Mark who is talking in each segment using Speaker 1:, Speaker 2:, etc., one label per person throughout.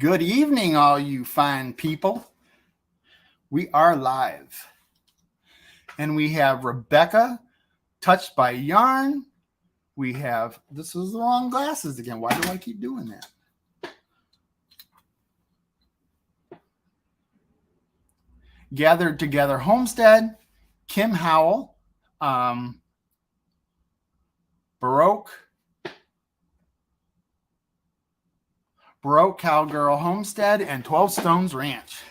Speaker 1: Good evening, all you fine people. We are live. And we have Rebecca, Touched by Yarn. We have, this is the wrong glasses again. Why do I keep doing that? Gathered Together Homestead, Kim Howell, Baroque Cowgirl Homestead, and 12 Stones Ranch.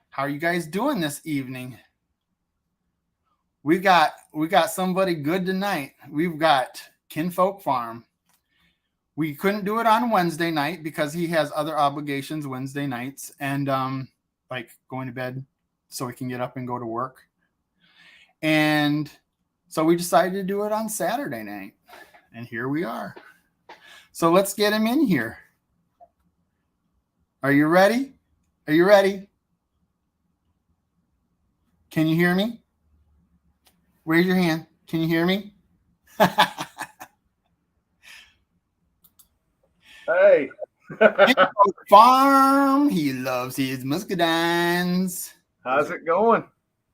Speaker 1: How are you guys doing this evening? We got somebody good tonight. We've got Kinfolk Farm. We couldn't do it on Wednesday night because he has other obligations Wednesday nights and like going to bed so he can get up and go to work. And so we decided to do it on Saturday night. And here we are. So let's get him in here. Are you ready? Are you ready? Can you hear me? Raise your hand. Can you hear me?
Speaker 2: Hey.
Speaker 1: Farm. He loves his muscadines.
Speaker 2: How's it going?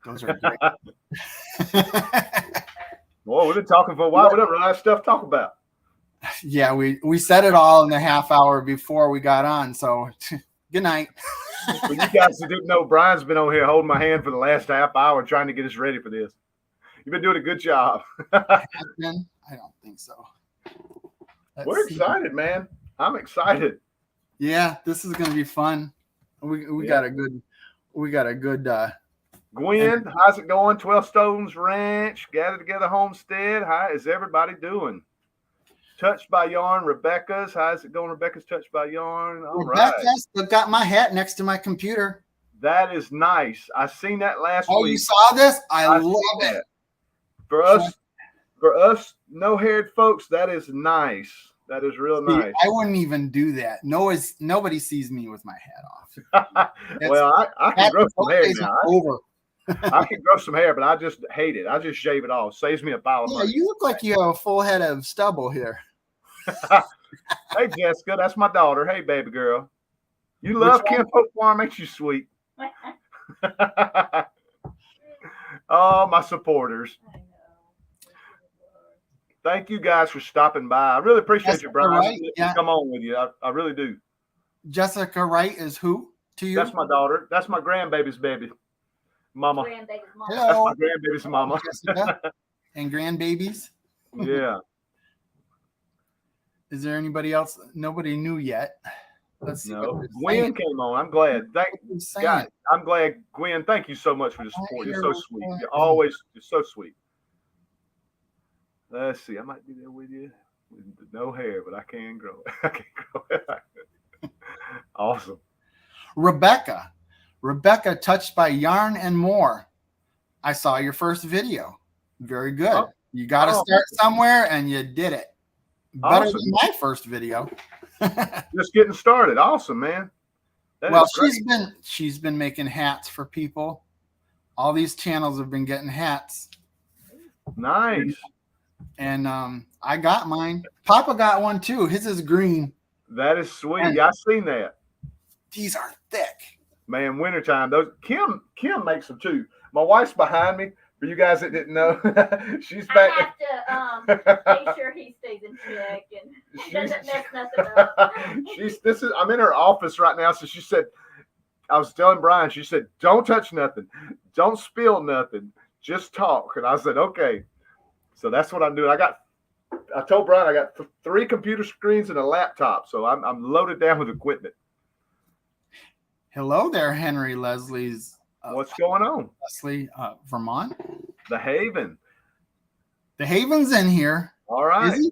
Speaker 1: Those are great.
Speaker 2: Well, we've been talking for a while. We don't really have stuff to talk about.
Speaker 1: Yeah, we said it all in the half hour before we got on. So good night.
Speaker 2: For you guys who didn't know, Brian's been over here holding my hand for the last half hour trying to get us ready for this. You've been doing a good job.
Speaker 1: I don't think so.
Speaker 2: We're excited, man. I'm excited.
Speaker 1: Yeah, this is going to be fun. We got a good
Speaker 2: Gwen, how's it going? 12 Stones Ranch, Gathered Together Homestead. How is everybody doing? Touched by Yarn, Rebecca's. How's it going? Rebecca's Touched by Yarn. All right.
Speaker 1: I've got my hat next to my computer.
Speaker 2: That is nice. I seen that last week.
Speaker 1: Oh, you saw this? I love it.
Speaker 2: For us no-haired folks, that is nice. That is real nice.
Speaker 1: I wouldn't even do that. Nobody sees me with my hat off.
Speaker 2: Well, I can grow some hair now.
Speaker 1: Over.
Speaker 2: I can grow some hair, but I just hate it. I just shave it off. Saves me a pile of money.
Speaker 1: You look like you have a full head of stubble here.
Speaker 2: Hey, Jessica, that's my daughter. Hey, baby girl. You love Kinfolk Farm, ain't you sweet? Oh, my supporters. Thank you guys for stopping by. I really appreciate you, Brian.
Speaker 1: Right.
Speaker 2: Come on with you. I really do.
Speaker 1: Jessica Wright is who to you?
Speaker 2: That's my daughter. That's my grandbaby's baby. Mama.
Speaker 1: Hello.
Speaker 2: That's my grandbaby's mama.
Speaker 1: Jessica and grandbabies.
Speaker 2: Yeah.
Speaker 1: Is there anybody else? Nobody knew yet. Let's see.
Speaker 2: No. Gwen came on. I'm glad. God, I'm glad, Gwen. Thank you so much for the support. You're so sweet. You're so sweet. Let's see. I might be there with you. With no hair, but I can grow it. I can grow it. Awesome.
Speaker 1: Rebecca, Touched by Yarn and More. I saw your first video. Very good.
Speaker 2: Oh.
Speaker 1: You got to start somewhere, and you did it. Better than my first video.
Speaker 2: Just getting started. Awesome, man.
Speaker 1: Well, she's been making hats for people. All these channels have been getting hats.
Speaker 2: Nice.
Speaker 1: And I got mine. Papa got one too. His is green.
Speaker 2: That is sweet. Yeah, I've seen that.
Speaker 1: These are thick.
Speaker 2: Man, wintertime. Those Kim makes them too. My wife's behind me. For you guys that didn't know, she's back.
Speaker 3: I have to make sure he stays in check and doesn't mess nothing up.
Speaker 2: I'm in her office right now. So she said, I was telling Brian, she said, don't touch nothing. Don't spill nothing. Just talk. And I said, okay. So that's what I'm doing. I told Brian I got 3 computer screens and a laptop. So I'm loaded down with equipment.
Speaker 1: Hello there, Henry Leslie's.
Speaker 2: What's going on?
Speaker 1: Leslie, Vermont.
Speaker 2: The Haven.
Speaker 1: The Haven's in here.
Speaker 2: All right.
Speaker 1: Is he?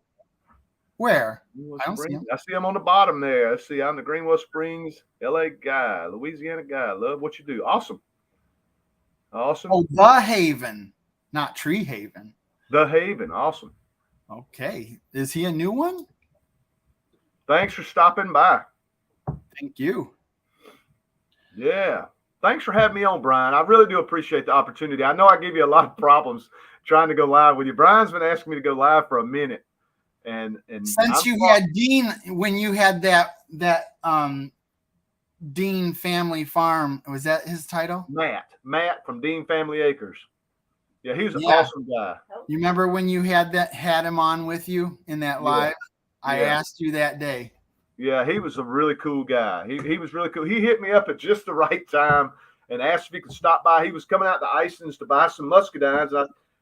Speaker 1: Where?
Speaker 2: I don't see him. I see him on the bottom there. I see I'm the Greenwell Springs, LA guy, Louisiana guy. Love what you do. Awesome. Awesome.
Speaker 1: Oh, The Haven, not Tree Haven.
Speaker 2: The Haven. Awesome.
Speaker 1: Okay. Is he a new one?
Speaker 2: Thanks for stopping by.
Speaker 1: Thank you.
Speaker 2: Yeah. Thanks for having me on, Brian. I really do appreciate the opportunity. I know I gave you a lot of problems trying to go live with you. Brian's been asking me to go live for a minute. And
Speaker 1: since you had Dean, when you had that Dean Family Farm. Was that his title?
Speaker 2: Matt from Dean Family Acres. Yeah, he's an
Speaker 1: Yeah.
Speaker 2: awesome guy.
Speaker 1: You remember when you had him on with you in that live? I
Speaker 2: Yeah.
Speaker 1: asked you that day.
Speaker 2: Yeah, he was a really cool guy. He was really cool. He hit me up at just the right time and asked if he could stop by. He was coming out to Ison's to buy some muscadines,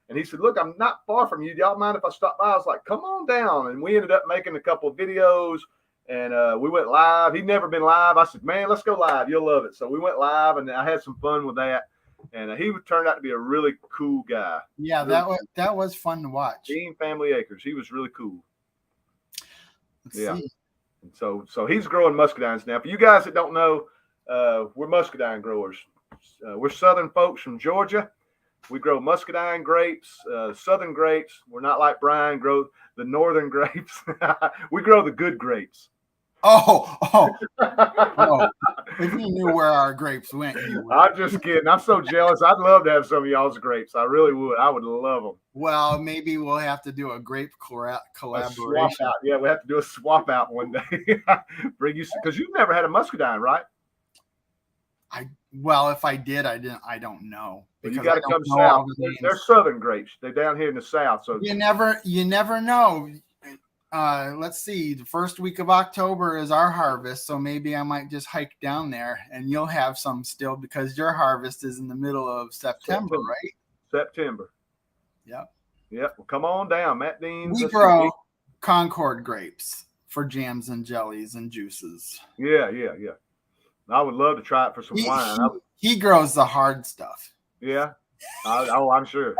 Speaker 2: and he said, "Look, I'm not far from you. Do y'all mind if I stop by?" I was like, "Come on down." And we ended up making a couple of videos, and we went live. He'd never been live. I said, "Man, let's go live. You'll love it." So we went live, and I had some fun with that. And he turned out to be a really cool guy.
Speaker 1: Yeah,
Speaker 2: really
Speaker 1: that was fun to watch.
Speaker 2: Dean Family Acres. He was really cool.
Speaker 1: Let's
Speaker 2: Yeah.
Speaker 1: see.
Speaker 2: And so he's growing muscadines now. For you guys that don't know, we're muscadine growers. We're southern folks from Georgia. We grow muscadine grapes, southern grapes. We're not like Brian grow the northern grapes. We grow the good grapes.
Speaker 1: Oh. If you knew where our grapes went, you would.
Speaker 2: I'm just kidding. I'm so jealous. I'd love to have some of y'all's grapes. I really would. I would love them.
Speaker 1: Well, maybe we'll have to do a grape collaboration.
Speaker 2: Swap out. Yeah, we have to do a swap out one day. Bring you, because you've never had a muscadine, right?
Speaker 1: Well, if I did, I don't know.
Speaker 2: Well, you got to come south. They're southern grapes. They're down here in the south. So
Speaker 1: you never know. Let's see. The first week of October is our harvest, so maybe I might just hike down there, and you'll have some still because your harvest is in the middle of September, right?
Speaker 2: September.
Speaker 1: Yep.
Speaker 2: Well, come on down, Matt Dean.
Speaker 1: We grow Concord grapes for jams and jellies and juices.
Speaker 2: Yeah. I would love to try it for some wine.
Speaker 1: He grows the hard stuff.
Speaker 2: Yeah. I'm sure.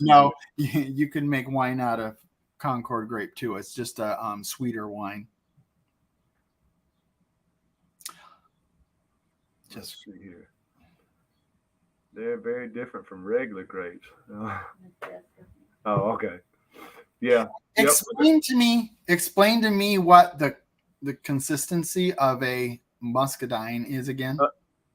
Speaker 1: No, you can make wine out of Concord grape too. It's just a sweeter wine.
Speaker 2: Just see here. They're very different from regular grapes. Oh, okay. Yeah.
Speaker 1: Explain to me what the consistency of a muscadine is again.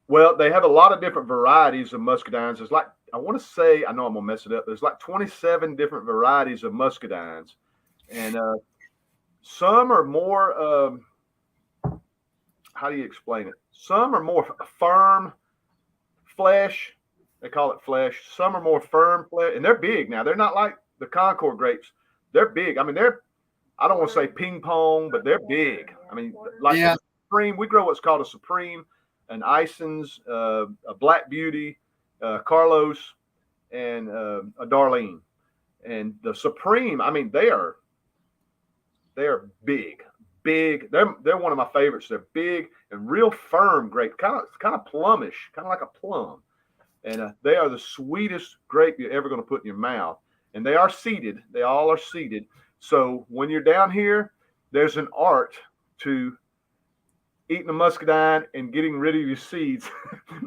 Speaker 2: Well, they have a lot of different varieties of muscadines. There's like, I want to say, I know I'm going to mess it up. There's like 27 different varieties of muscadines. And some are more, how do you explain it? Some are more firm flesh. They call it flesh. Some are more firm flesh. And they're big now. They're not like the Concord grapes. They're big. I mean, I don't want to say ping pong, but they're big. I mean, like the Supreme, we grow what's called a Supreme, an Ison's, a Black Beauty, Carlos, and a Darlene. And the Supreme, I mean, they are big. They're one of my favorites. They're big and real firm grape, kind of plumish, kind of like a plum. And they are the sweetest grape you're ever going to put in your mouth. And they are seeded. They all are seeded. So when you're down here, there's an art to eating a muscadine and getting rid of your seeds.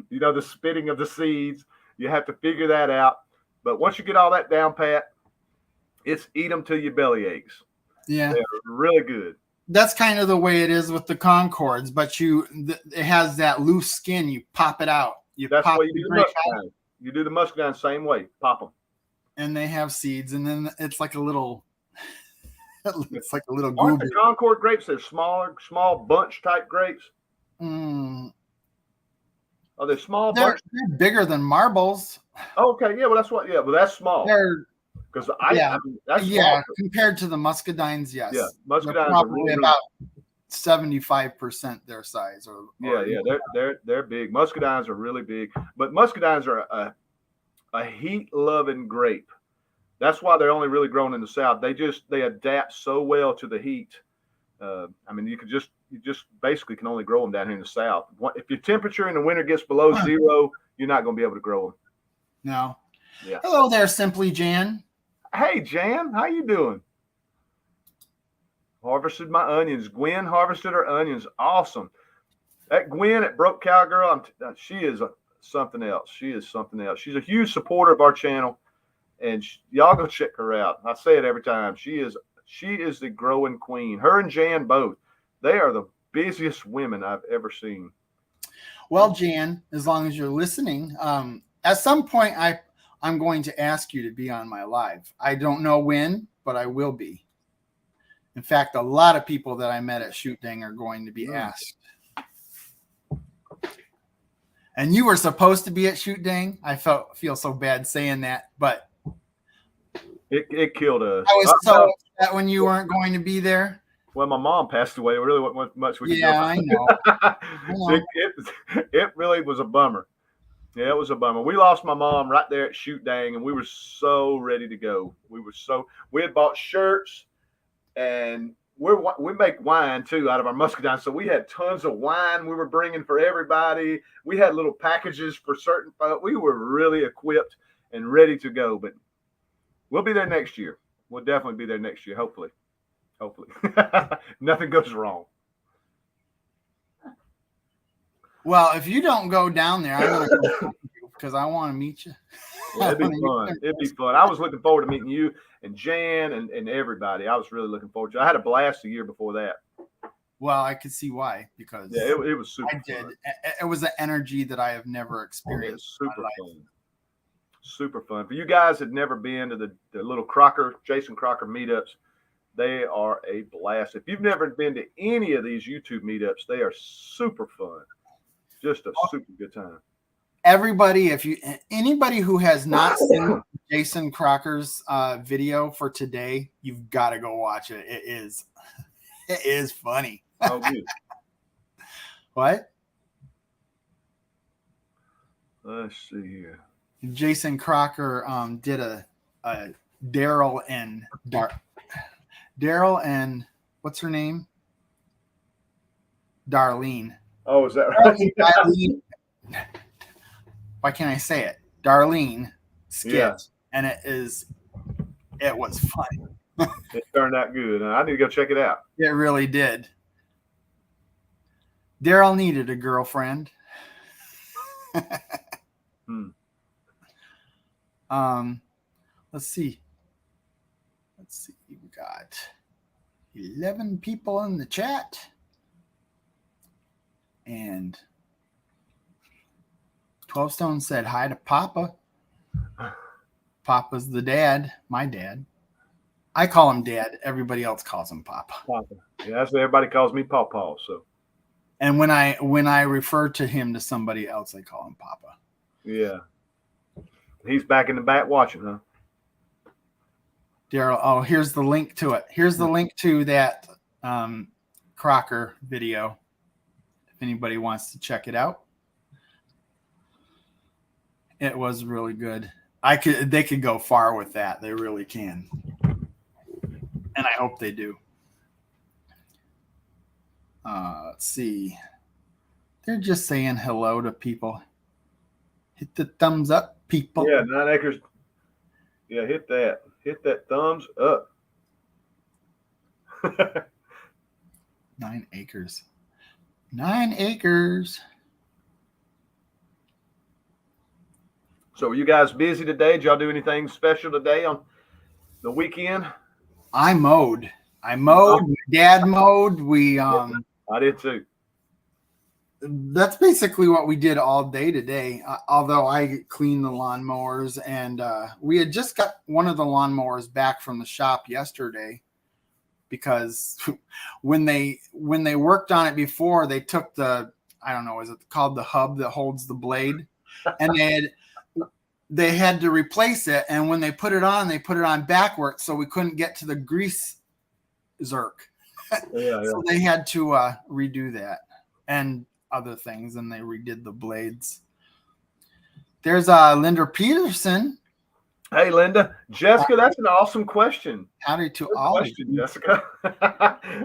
Speaker 2: You know, the spitting of the seeds. You have to figure that out. But once you get all that down pat, it's eat them till your belly aches.
Speaker 1: Yeah.
Speaker 2: They're really good.
Speaker 1: That's kind of the way it is with the Concords, but it has that loose skin. You pop it out.
Speaker 2: That's why you do the muscadine. You do the muscadine same way. Pop them.
Speaker 1: And they have seeds, and then it's like a little. It's like a little.
Speaker 2: Aren't the Concord grapes? They're small bunch type grapes.
Speaker 1: Mm.
Speaker 2: Are they small bunch?
Speaker 1: They're bigger than marbles.
Speaker 2: Okay, yeah. Well, that's what. Yeah, well, that's small. Because that's small.
Speaker 1: Compared to the muscadines, yes.
Speaker 2: Yeah, muscadines
Speaker 1: they're probably about 75% their size.
Speaker 2: They're big. Muscadines are really big, but muscadines are a heat-loving grape. That's why they're only really grown in the South. They adapt so well to the heat. I mean, you just basically can only grow them down here in the South. If your temperature in the winter gets below zero, you're not going to be able to grow them.
Speaker 1: No.
Speaker 2: Yeah.
Speaker 1: Hello there, Simply Jan.
Speaker 2: Hey, Jan, how you doing? Harvested my onions. Gwen harvested her onions. Awesome. That Gwen at Broke Cowgirl, she is something else. She is something else. She's a huge supporter of our channel, and y'all go check her out. I say it every time. She is the growing queen. Her and Jan both. They are the busiest women I've ever seen.
Speaker 1: Well, Jan, as long as you're listening, at some point I'm going to ask you to be on my live. I don't know when, but I will be. In fact, a lot of people that I met at Shoot Dang are going to be asked. And you were supposed to be at Shoot Dang. I feel so bad saying that, but
Speaker 2: It killed us.
Speaker 1: I was so upset when you weren't going to be there.
Speaker 2: Well, my mom passed away. It really wasn't much we could do.
Speaker 1: Yeah, I know.
Speaker 2: It really was a bummer. Yeah, it was a bummer. We lost my mom right there at Shoot Dang, and we were so ready to go. We had bought shirts, and we make wine too out of our muscadine. So we had tons of wine we were bringing for everybody. We had little packages for certain folks. We were really equipped and ready to go. But we'll be there next year. We'll definitely be there next year. Hopefully, nothing goes wrong.
Speaker 1: Well, if you don't go down there, I'm going to go because I want to meet you.
Speaker 2: Yeah, it'd be fun. It'd be fun. I was looking forward to meeting you and Jan and everybody. I was really looking forward to it. I had a blast the year before that.
Speaker 1: Well, I could see why, because
Speaker 2: yeah, it was super
Speaker 1: I did.
Speaker 2: fun.
Speaker 1: It was an energy that I have never experienced.
Speaker 2: Super fun. Super fun. For you guys that never been to the little Jason Crocker meetups, they are a blast. If you've never been to any of these YouTube meetups, they are super fun. Just a super good time.
Speaker 1: Everybody, anybody who has not seen Jason Crocker's video for today, you've got to go watch it. It is funny.
Speaker 2: Oh, good.
Speaker 1: What?
Speaker 2: Let's see here.
Speaker 1: Jason Crocker did a Daryl and what's her name? Darlene.
Speaker 2: Oh, is that right?
Speaker 1: Darlene. Why can't I say it? Darlene skit,
Speaker 2: Yeah.
Speaker 1: and it was funny.
Speaker 2: It turned out good. I need to go check it out.
Speaker 1: It really did. Daryl needed a girlfriend. Let's see. We got 11 people in the chat. And 12 Stone said hi to Papa. Papa's the dad, my dad. I call him Dad. Everybody else calls him Papa.
Speaker 2: Papa. Yeah, that's what everybody calls me, Pawpaw. So.
Speaker 1: And when I refer to him to somebody else, I call him Papa.
Speaker 2: Yeah. He's back in the back watching, huh?
Speaker 1: Daryl. Oh, here's the link to it. Here's the link to that Crocker video. If anybody wants to check it out. It was really good. They could go far with that. They really can. And I hope they do. Let's see. They're just saying hello to people. Hit the thumbs up, people.
Speaker 2: Yeah, 9 acres. Yeah, hit that. Hit that thumbs up.
Speaker 1: 9 acres. 9 acres.
Speaker 2: So were you guys busy today? Did y'all do anything special today on the weekend?
Speaker 1: I mowed. Dad mowed.
Speaker 2: I did too.
Speaker 1: That's basically what we did all day today. Although I cleaned the lawnmowers, and we had just got one of the lawnmowers back from the shop yesterday, because when they worked on it before, they took the, I don't know, is it called the hub that holds the blade, and they had to replace it. And when they put it on backwards, so we couldn't get to the grease zerk.
Speaker 2: Yeah.
Speaker 1: So they had to redo that and other things, and they redid the blades. There's Linda Peterson.
Speaker 2: Hey, Linda. Jessica, that's an awesome question.
Speaker 1: Howdy to
Speaker 2: Good
Speaker 1: all
Speaker 2: question, Jessica.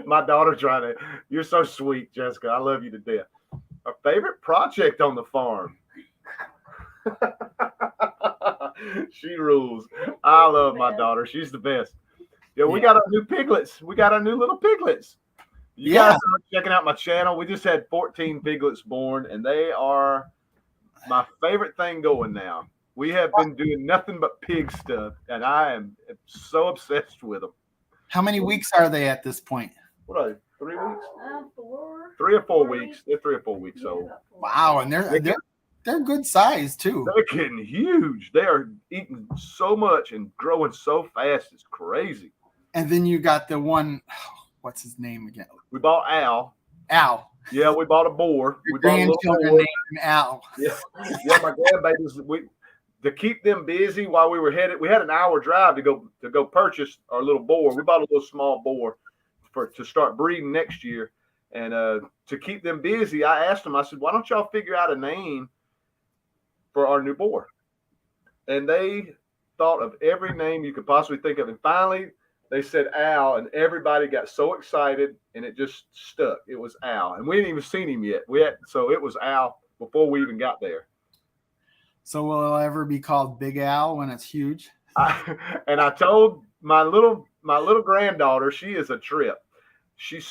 Speaker 2: My daughter trying to. You're so sweet, Jessica. I love you to death. Our favorite project on the farm. She rules. I love my daughter. She's the best. Yeah, we got our new piglets. We got our new little piglets. You guys are checking out my channel. We just had 14 piglets born, and they are my favorite thing going now. We have been doing nothing but pig stuff, and I am so obsessed with them.
Speaker 1: How many weeks are they at this point?
Speaker 2: What are they? 3 weeks?
Speaker 3: 4.
Speaker 2: 3 or 4 weeks. They're 3 or 4 weeks old.
Speaker 1: Wow, and they're good size too.
Speaker 2: They're getting huge. They are eating so much and growing so fast. It's crazy.
Speaker 1: And then you got the one, what's his name again?
Speaker 2: We bought Al.
Speaker 1: Al.
Speaker 2: Yeah, we bought a boar.
Speaker 1: Your
Speaker 2: We bought a little
Speaker 1: grandchildren
Speaker 2: boar.
Speaker 1: named him Al.
Speaker 2: Yeah, yeah, my grandbabies. To keep them busy while we were headed, we had an hour drive to go purchase our little boar. We bought a little small boar to start breeding next year, and to keep them busy, I asked them. I said, "Why don't y'all figure out a name for our new boar?" And they thought of every name you could possibly think of, and finally they said Al, and everybody got so excited, and it just stuck. It was Al, and we hadn't even seen him yet. So it was Al before we even got there.
Speaker 1: So will it ever be called Big Al when it's huge?
Speaker 2: And I told my little granddaughter, she is a trip. She's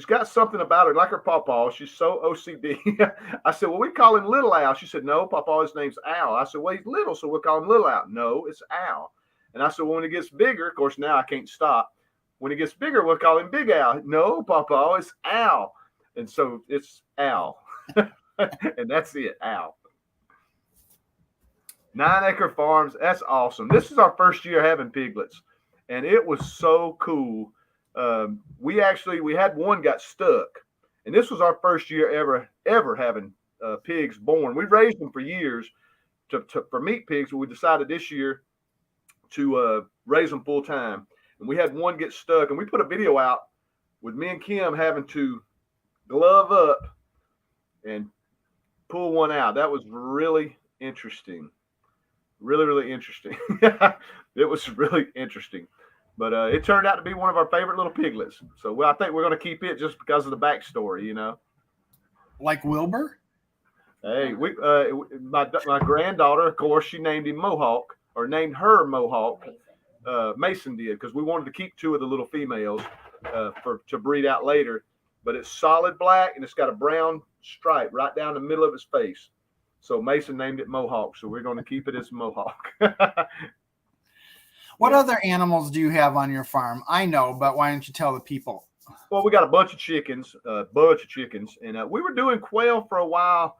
Speaker 2: got something about her, like her pawpaw. She's so OCD. I said, well, we call him Little Al. She said, no, pawpaw, his name's Al. I said, well, he's little, so we'll call him Little Al. No, it's Al. And I said, well, when he gets bigger, of course, now I can't stop. When he gets bigger, we'll call him Big Al. No, pawpaw, it's Al. And so it's Al. And that's it, Al. 9 Acre Farms, that's awesome. This is our first year having piglets, and it was so cool. We had one got stuck, and this was our first year ever having pigs born. We raised them for years for meat pigs, but we decided this year to raise them full time. And we had one get stuck, and we put a video out with me and Kim having to glove up and pull one out. That was really interesting. Really, really interesting. It was really interesting. But it turned out to be one of our favorite little piglets. So I think we're going to keep it just because of the backstory, you know.
Speaker 1: Like Wilbur?
Speaker 2: Hey, my granddaughter, of course, she named him Mohawk, or named her Mohawk. Mason did, because we wanted to keep 2 of the little females to breed out later. But it's solid black, and it's got a brown stripe right down the middle of its face. So Mason named it Mohawk, so we're going to keep it as Mohawk.
Speaker 1: What other animals do you have on your farm? I know, but why don't you tell the people?
Speaker 2: Well, we got a bunch of chickens, and we were doing quail for a while,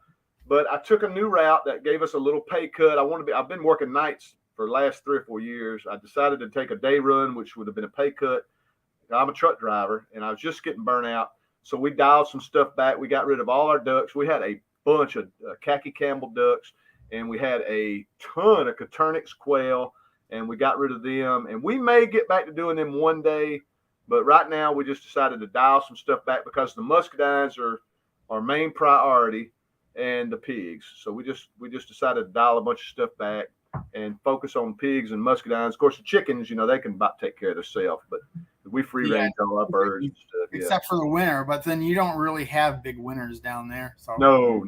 Speaker 2: but I took a new route that gave us a little pay cut. I've been working nights for the last 3 or 4 years. I decided to take a day run, which would have been a pay cut. I'm a truck driver, and I was just getting burnt out. So we dialed some stuff back. We got rid of all our ducks. We had a bunch of khaki Campbell ducks, and we had a ton of Coturnix quail, and we got rid of them. And we may get back to doing them one day, but right now we just decided to dial some stuff back because the muscadines are our main priority and the pigs. So we just decided to dial a bunch of stuff back and focus on pigs and muscadines. Of course, the chickens, they can about take care of themselves, but we free range all our birds and stuff.
Speaker 1: Except for the winter, but then you don't really have big winters down there. So
Speaker 2: No.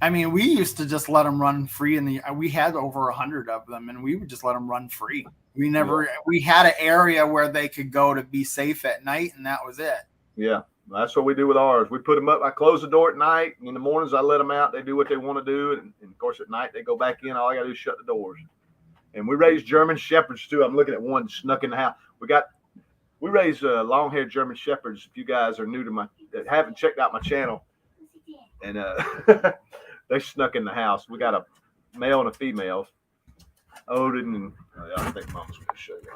Speaker 1: I mean, we used to just let them run free we had over 100 of them, and we would just let them run free. We had an area where they could go to be safe at night, and that was it.
Speaker 2: Yeah, that's what we do with ours. We put them up. I close the door at night. In the mornings, I let them out. They do what they want to do. And of course, at night, they go back in. All I got to do is shut the doors. And we raise German Shepherds, too. I'm looking at one snuck in the house. We raise long-haired German Shepherds. If you guys are new that haven't checked out my channel. And they snuck in the house. We got a male and a female. Odin and I think Mom's going to show you.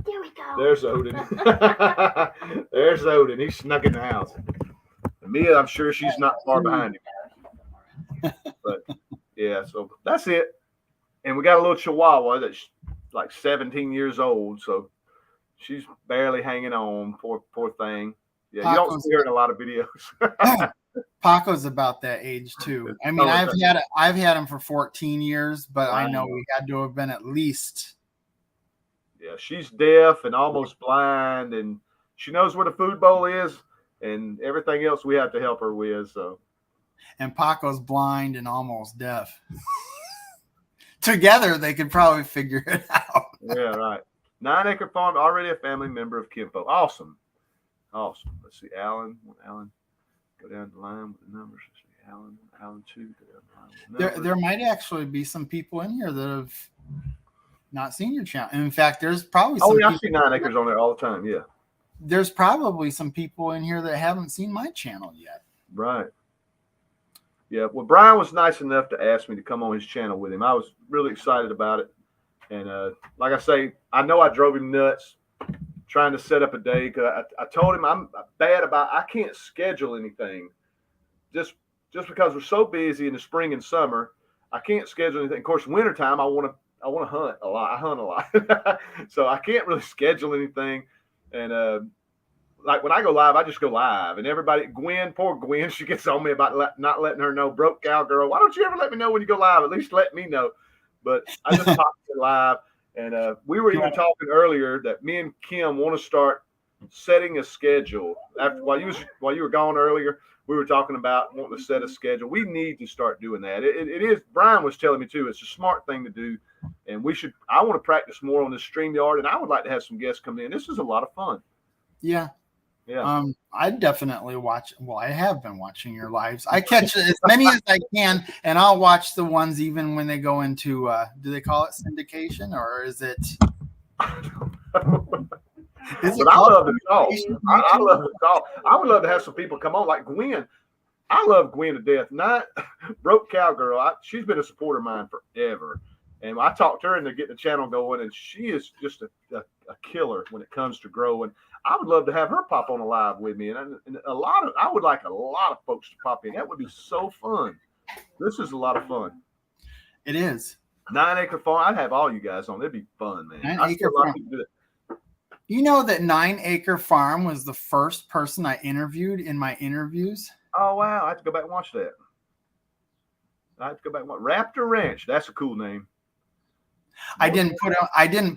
Speaker 3: There we go.
Speaker 2: There's Odin. There's Odin. He snuck in the house. And Mia, I'm sure she's not far behind him. But yeah, so that's it. And we got a little Chihuahua that's like 17 years old, so she's barely hanging on. Poor thing. Yeah, you don't see her in a lot of videos.
Speaker 1: Paco's about that age too. I mean, I've had him for 14 years, but I know we had to have been at least.
Speaker 2: Yeah, she's deaf and almost blind, and she knows where the food bowl is, and everything else we have to help her with. So,
Speaker 1: and Paco's blind and almost deaf. Together, they could probably figure it out.
Speaker 2: Yeah, right. 9 Acre Farm, already a family member of Kimpo. Awesome. Let's see, Alan. Go down the line with the numbers. Let's see, Alan 2. Go down the line with the numbers.
Speaker 1: There might actually be some people in here that have not seen your channel. In fact, there's probably some
Speaker 2: I see 9 Acres on there all the time. Yeah.
Speaker 1: There's probably some people in here that haven't seen my channel yet.
Speaker 2: Right. Yeah. Well, Brian was nice enough to ask me to come on his channel with him. I was really excited about it. And like I say, I know I drove him nuts trying to set up a day. Cause I told him I'm bad about, I can't schedule anything just because we're so busy in the spring and summer. I can't schedule anything. Of course, wintertime, I want to hunt a lot. I hunt a lot. So I can't really schedule anything. And, like when I go live, I just go live, and everybody, poor Gwen, she gets on me about not letting her know. Broke cowgirl, why don't you ever let me know when you go live? At least let me know. But I just popped it live, and we were even talking earlier that me and Kim want to start setting a schedule. After while you were gone earlier, we were talking about wanting to set a schedule. We need to start doing that. It is. Brian was telling me too. It's a smart thing to do, and we should. I want to practice more on the StreamYard, and I would like to have some guests come in. This is a lot of fun.
Speaker 1: Yeah.
Speaker 2: Yeah.
Speaker 1: I definitely watch. Well, I have been watching your lives. I catch as many as I can, and I'll watch the ones even when they go into. Do they call it syndication, or is it?
Speaker 2: But I love to talk. I love to talk. I would love to have some people come on, like Gwen. I love Gwen to death. Not Broke Cowgirl. She's been a supporter of mine forever, and I talked to her into getting the channel going, and she is just a killer when it comes to growing. I would love to have her pop on a live with me, and I would like a lot of folks to pop in. That would be so fun. This is a lot of fun.
Speaker 1: It is.
Speaker 2: 9 Acre Farm. I'd have all you guys on. It'd be fun, man.
Speaker 1: 9 Acre Farm. You know that 9 Acre Farm was the first person I interviewed in my interviews.
Speaker 2: Oh wow! I have to go back and watch that. I have to go back and watch Raptor Ranch. That's a cool name.
Speaker 1: I didn't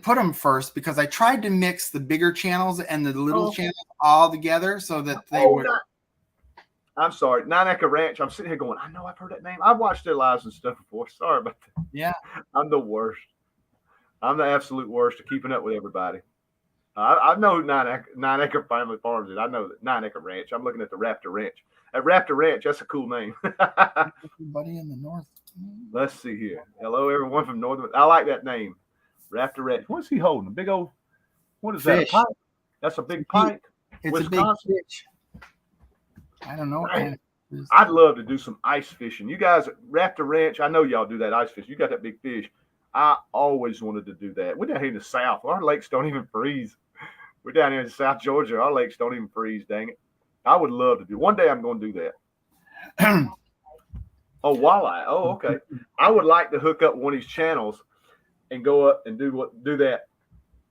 Speaker 1: put them first because I tried to mix the bigger channels and the little channels all together so that they were.
Speaker 2: I'm sorry, 9 Acre Ranch. I'm sitting here going, I know I've heard that name. I've watched their lives and stuff before. Sorry about that.
Speaker 1: Yeah,
Speaker 2: I'm the worst. I'm the absolute worst at keeping up with everybody. I know who 9 Acre Family Farms is. I know that 9 Acre Ranch. I'm looking at the Raptor Ranch. At Raptor Ranch, that's a cool name.
Speaker 1: Everybody in the north.
Speaker 2: Let's see here. Hello, everyone from Northern. I like that name. Raptor Ranch. What's he holding? A big old, what is
Speaker 1: fish.
Speaker 2: that? A pike? That's a big pike.
Speaker 1: It's
Speaker 2: Wisconsin.
Speaker 1: a big fish. I don't know.
Speaker 2: I'd love to do some ice fishing. You guys at Raptor Ranch, I know y'all do that ice fish. You got that big fish. I always wanted to do that. We're down here in the South. Our lakes don't even freeze. We're down here in South Georgia. Our lakes don't even freeze, dang it. I would love to do. One day I'm going to do that. Oh, walleye. Oh, okay. I would like to hook up one of these channels and go up and do that.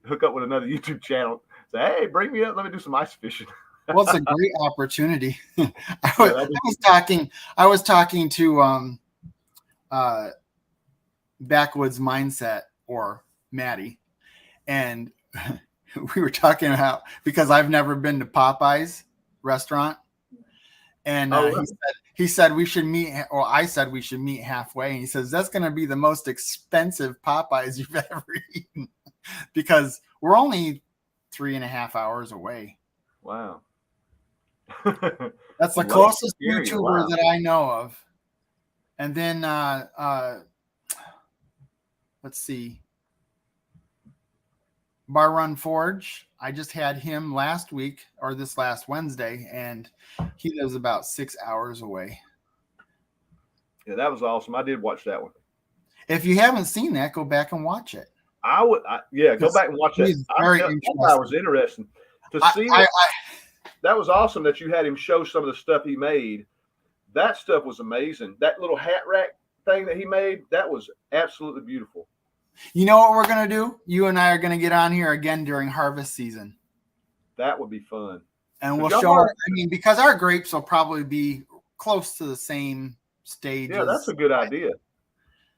Speaker 2: Hook up with another YouTube channel. Say, hey, bring me up. Let me do some ice fishing.
Speaker 1: Well, it's a great opportunity. I was talking to Backwoods Mindset or Maddie, and we were talking about, because I've never been to Popeye's restaurant, and he said we should meet, or I said we should meet halfway, and he says that's going to be the most expensive Popeyes you've ever eaten, because we're only 3.5 hours away.
Speaker 2: Wow.
Speaker 1: That's the closest YouTuber that I know of. And then let's see, Bar Run Forge. I just had him last week, or this last Wednesday, and he lives about 6 hours away.
Speaker 2: Yeah, that was awesome. I did watch that one.
Speaker 1: If you haven't seen that, go back and watch it.
Speaker 2: Go back and watch that. That was interesting to see. That was awesome that you had him show some of the stuff he made. That stuff was amazing. That little hat rack thing that he made, that was absolutely beautiful.
Speaker 1: You know what we're going to do? You and I are going to get on here again during harvest season.
Speaker 2: That would be fun.
Speaker 1: And we'll show, because our grapes will probably be close to the same stage.
Speaker 2: Yeah, that's a good idea.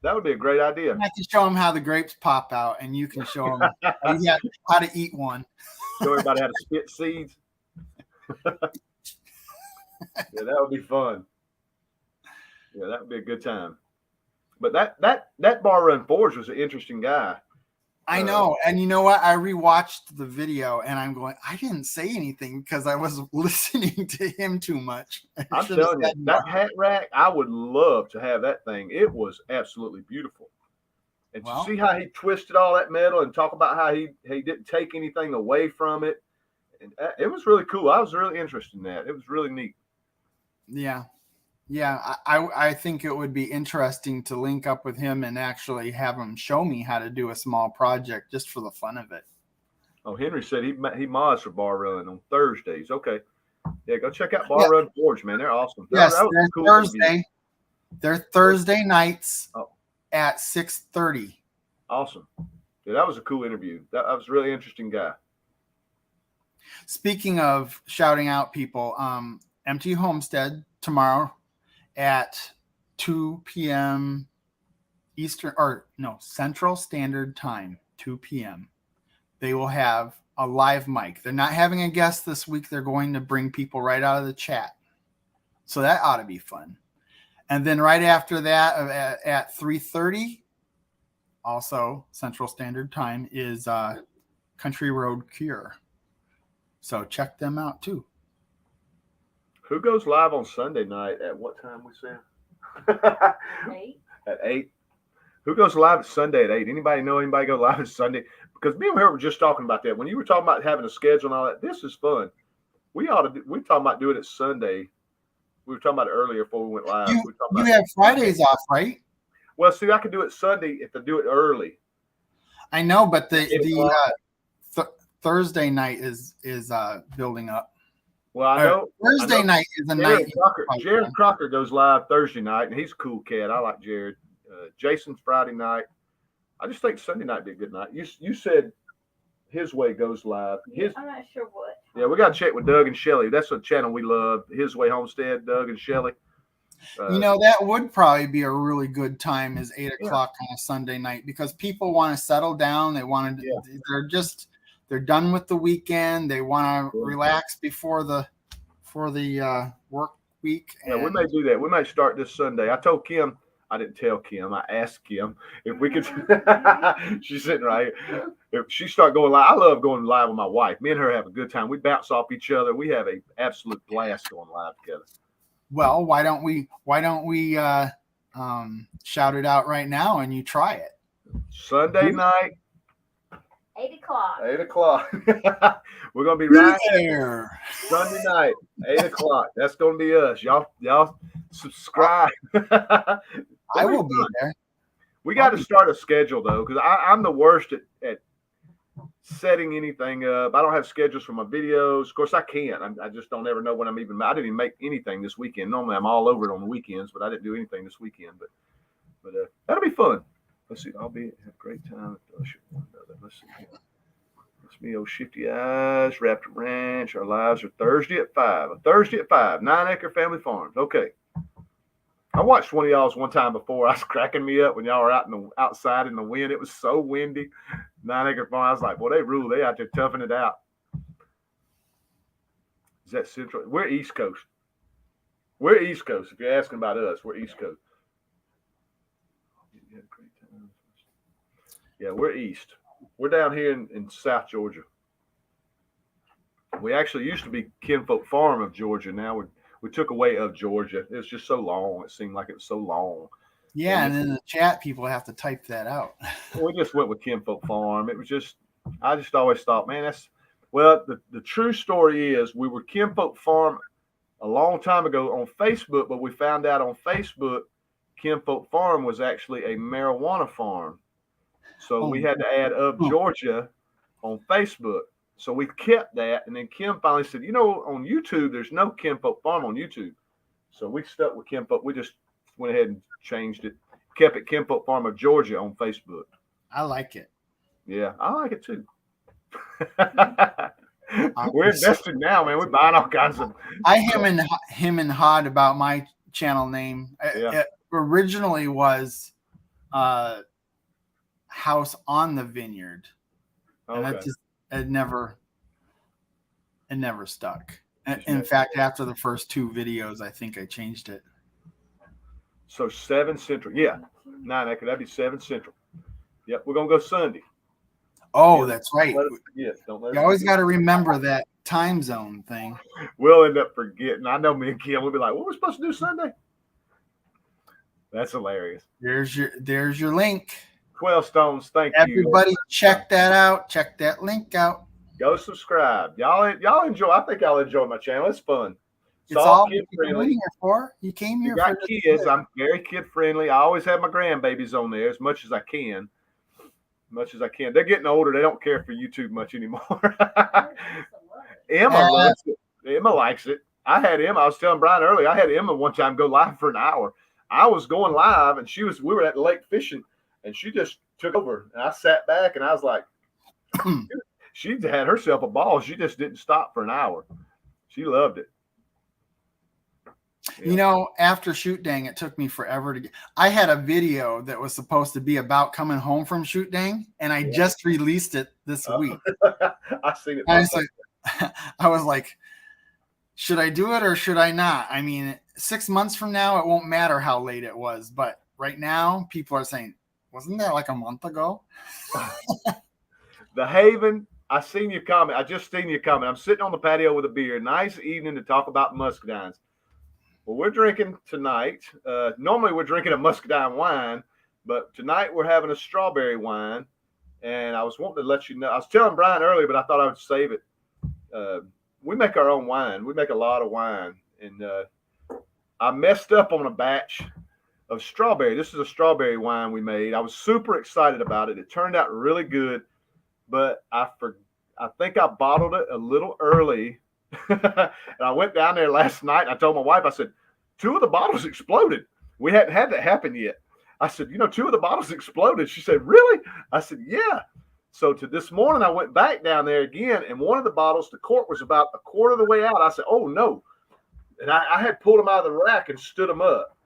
Speaker 2: That would be a great idea.
Speaker 1: I have to show them how the grapes pop out, and you can show them how to eat one.
Speaker 2: Show everybody how to spit seeds. Yeah, that would be fun. Yeah, that would be a good time. But that Bar Run Forge was an interesting guy.
Speaker 1: I know. And you know what? I rewatched the video and I'm going, I didn't say anything because I was listening to him too much.
Speaker 2: I'm telling you, that hat rack, I would love to have that thing. It was absolutely beautiful. And to see how he twisted all that metal and talk about how he didn't take anything away from it. And it was really cool. I was really interested in that. It was really neat.
Speaker 1: Yeah. Yeah. I think it would be interesting to link up with him and actually have him show me how to do a small project just for the fun of it.
Speaker 2: Oh, Henry said he mods for Bar Run on Thursdays. Okay. Yeah, go check out Bar
Speaker 1: Yeah.
Speaker 2: Run Forge, man. They're awesome.
Speaker 1: Yes,
Speaker 2: that was
Speaker 1: they're
Speaker 2: a cool interview.
Speaker 1: Thursday. They're Thursday nights
Speaker 2: Oh.
Speaker 1: at 6:30.
Speaker 2: Awesome. Yeah, that was a cool interview. That was a really interesting guy.
Speaker 1: Speaking of shouting out people, MT Homestead tomorrow at 2 p.m. Central Standard Time, 2 p.m. They will have a live mic. They're not having a guest this week. They're going to bring people right out of the chat. So that ought to be fun. And then right after that at 3:30, also Central Standard Time, is Country Road Cure. So check them out too.
Speaker 2: Who goes live on Sunday night at what time we said?
Speaker 3: 8.
Speaker 2: At 8. Who goes live at Sunday at 8? Anybody know anybody go live at Sunday? Because me and her were just talking about that. When you were talking about having a schedule and all that, this is fun. We're talking about doing it Sunday. We were talking about it earlier before we went live.
Speaker 1: You have Fridays off, right?
Speaker 2: Well, see, I could do it Sunday if I do it early.
Speaker 1: I know, but the Thursday night is building up.
Speaker 2: Well, I know
Speaker 1: Thursday night is a night.
Speaker 2: Jared Crocker goes live Thursday night, and he's a cool cat. I like Jared. Jason's Friday night. I just think Sunday night would be a good night. You said His Way goes live.
Speaker 3: I'm not sure what.
Speaker 2: Yeah, we got to check with Doug and Shelly. That's a channel we love. His Way Homestead, Doug and Shelly.
Speaker 1: That would probably be a really good time is 8 o'clock on a Sunday night, because people want to settle down. They want to, they're done with the weekend. They want to relax before the work week.
Speaker 2: Yeah, we may do that. We might start this Sunday. I told Kim, I didn't tell Kim. I asked Kim if we could. She's sitting right here. If she start going live, I love going live with my wife. Me and her have a good time. We bounce off each other. We have an absolute blast going live together.
Speaker 1: Well, why don't we shout it out right now and you try it?
Speaker 2: Sunday night,
Speaker 3: 8 o'clock.
Speaker 2: 8 o'clock. We're gonna be right
Speaker 1: there.
Speaker 2: Sunday night, 8 o'clock. That's gonna be us. Y'all subscribe.
Speaker 1: I will be there.
Speaker 2: We got to start a schedule though, because I'm the worst at setting anything up. I don't have schedules for my videos. Of course, I can't. I just don't ever know when I didn't even make anything this weekend. Normally, I'm all over it on the weekends, but I didn't do anything this weekend. But that'll be fun. Let's see. Have a great time. Let's see. It's me, old Shifty Eyes, Raptor Ranch. Our lives are Thursday at 5. A Thursday at 5. 9 Acre Family Farms. Okay. I watched one of y'all's one time before. I was cracking me up when y'all were outside in the wind. It was so windy. 9 Acre Farm. I was like, boy, they rule. They out there toughing it out. Is that Central? We're East Coast. We're East Coast. If you're asking about us, we're East Coast. Yeah, we're East. We're down here in South Georgia. We actually used to be Kinfolk Farm of Georgia. Now we took away of Georgia. It was just so long. It seemed like it was so long.
Speaker 1: Yeah, and in the chat, people have to type that out.
Speaker 2: We just went with Kinfolk Farm. It was just, I just always thought, man, the true story is we were Kinfolk Farm a long time ago on Facebook, but we found out on Facebook Kinfolk Farm was actually a marijuana farm. So we had to add of Georgia on Facebook. So we kept that, and then Kim finally said, on YouTube, there's no Kinfolk Farm on YouTube. So we stuck with Kinfolk. We just went ahead and changed it. Kept it Kinfolk Farm of Georgia on Facebook.
Speaker 1: I like it.
Speaker 2: Yeah, I like it too. We're invested now, man. We're buying all kinds of.
Speaker 1: I him and Hod about my channel name.
Speaker 2: Yeah.
Speaker 1: It originally was House on the Vineyard, and
Speaker 2: Okay.
Speaker 1: it never stuck. In fact, after the first 2 videos, I think I changed it.
Speaker 2: So 7 Central. Yeah. 9 Acre. That'd be 7 Central. Yep. We're going to go Sunday.
Speaker 1: Oh, that's right.
Speaker 2: Let us forget. Don't let us
Speaker 1: You always
Speaker 2: forget.
Speaker 1: got to remember that time zone thing.
Speaker 2: We'll end up forgetting. I know me and Kim will be like, what are we supposed to do Sunday? That's hilarious.
Speaker 1: There's your link.
Speaker 2: 12 Stones. Thank you.
Speaker 1: Everybody check that out. Check that link out.
Speaker 2: Go subscribe. Y'all enjoy. I think y'all enjoy my channel. It's fun.
Speaker 1: It's all
Speaker 2: kid
Speaker 1: you're
Speaker 2: friendly.
Speaker 1: here for. You came here
Speaker 2: You got
Speaker 1: for
Speaker 2: kids. I'm very kid friendly. I always have my grandbabies on there as much as I can. much as I can. They're getting older. They don't care for YouTube much anymore. Emma
Speaker 1: Uh,
Speaker 2: loves it. Emma likes it. I had Emma. I was telling Brian earlier. I had Emma one time go live for an hour. I was going live, and we were at the lake fishing, and she just took over. And I sat back, and I was like, she had herself a ball. She just didn't stop for an hour. She loved it.
Speaker 1: You know, after Shoot Dang, it took me forever to get. I had a video that was supposed to be about coming home from Shoot Dang, and I just released it this week.
Speaker 2: I seen it.
Speaker 1: I was like, should I do it or should I not? I mean, 6 months from now, it won't matter how late it was, but right now, people are saying, wasn't that like a month ago?
Speaker 2: The Haven. I seen your comment. I just seen your comment. I'm sitting on the patio with a beer. Nice evening to talk about muscadines. Well, we're drinking tonight. Normally we're drinking a muscadine wine, but tonight we're having a strawberry wine. And I was wanting to let you know. I was telling Brian earlier, but I thought I would save it. We make our own wine. We make a lot of wine. And I messed up on a batch of strawberry. This is a strawberry wine we made. I was super excited about it. It turned out really good, but I think I bottled it a little early. And I went down there last night. And I told my wife, I said, 2 of the bottles exploded. We hadn't had that happen yet. I said, 2 of the bottles exploded. She said, really? I said, yeah. So to this morning, I went back down there again, and one of the bottles, the cork was about a quarter of the way out. I said, oh, no. And I had pulled them out of the rack and stood them up.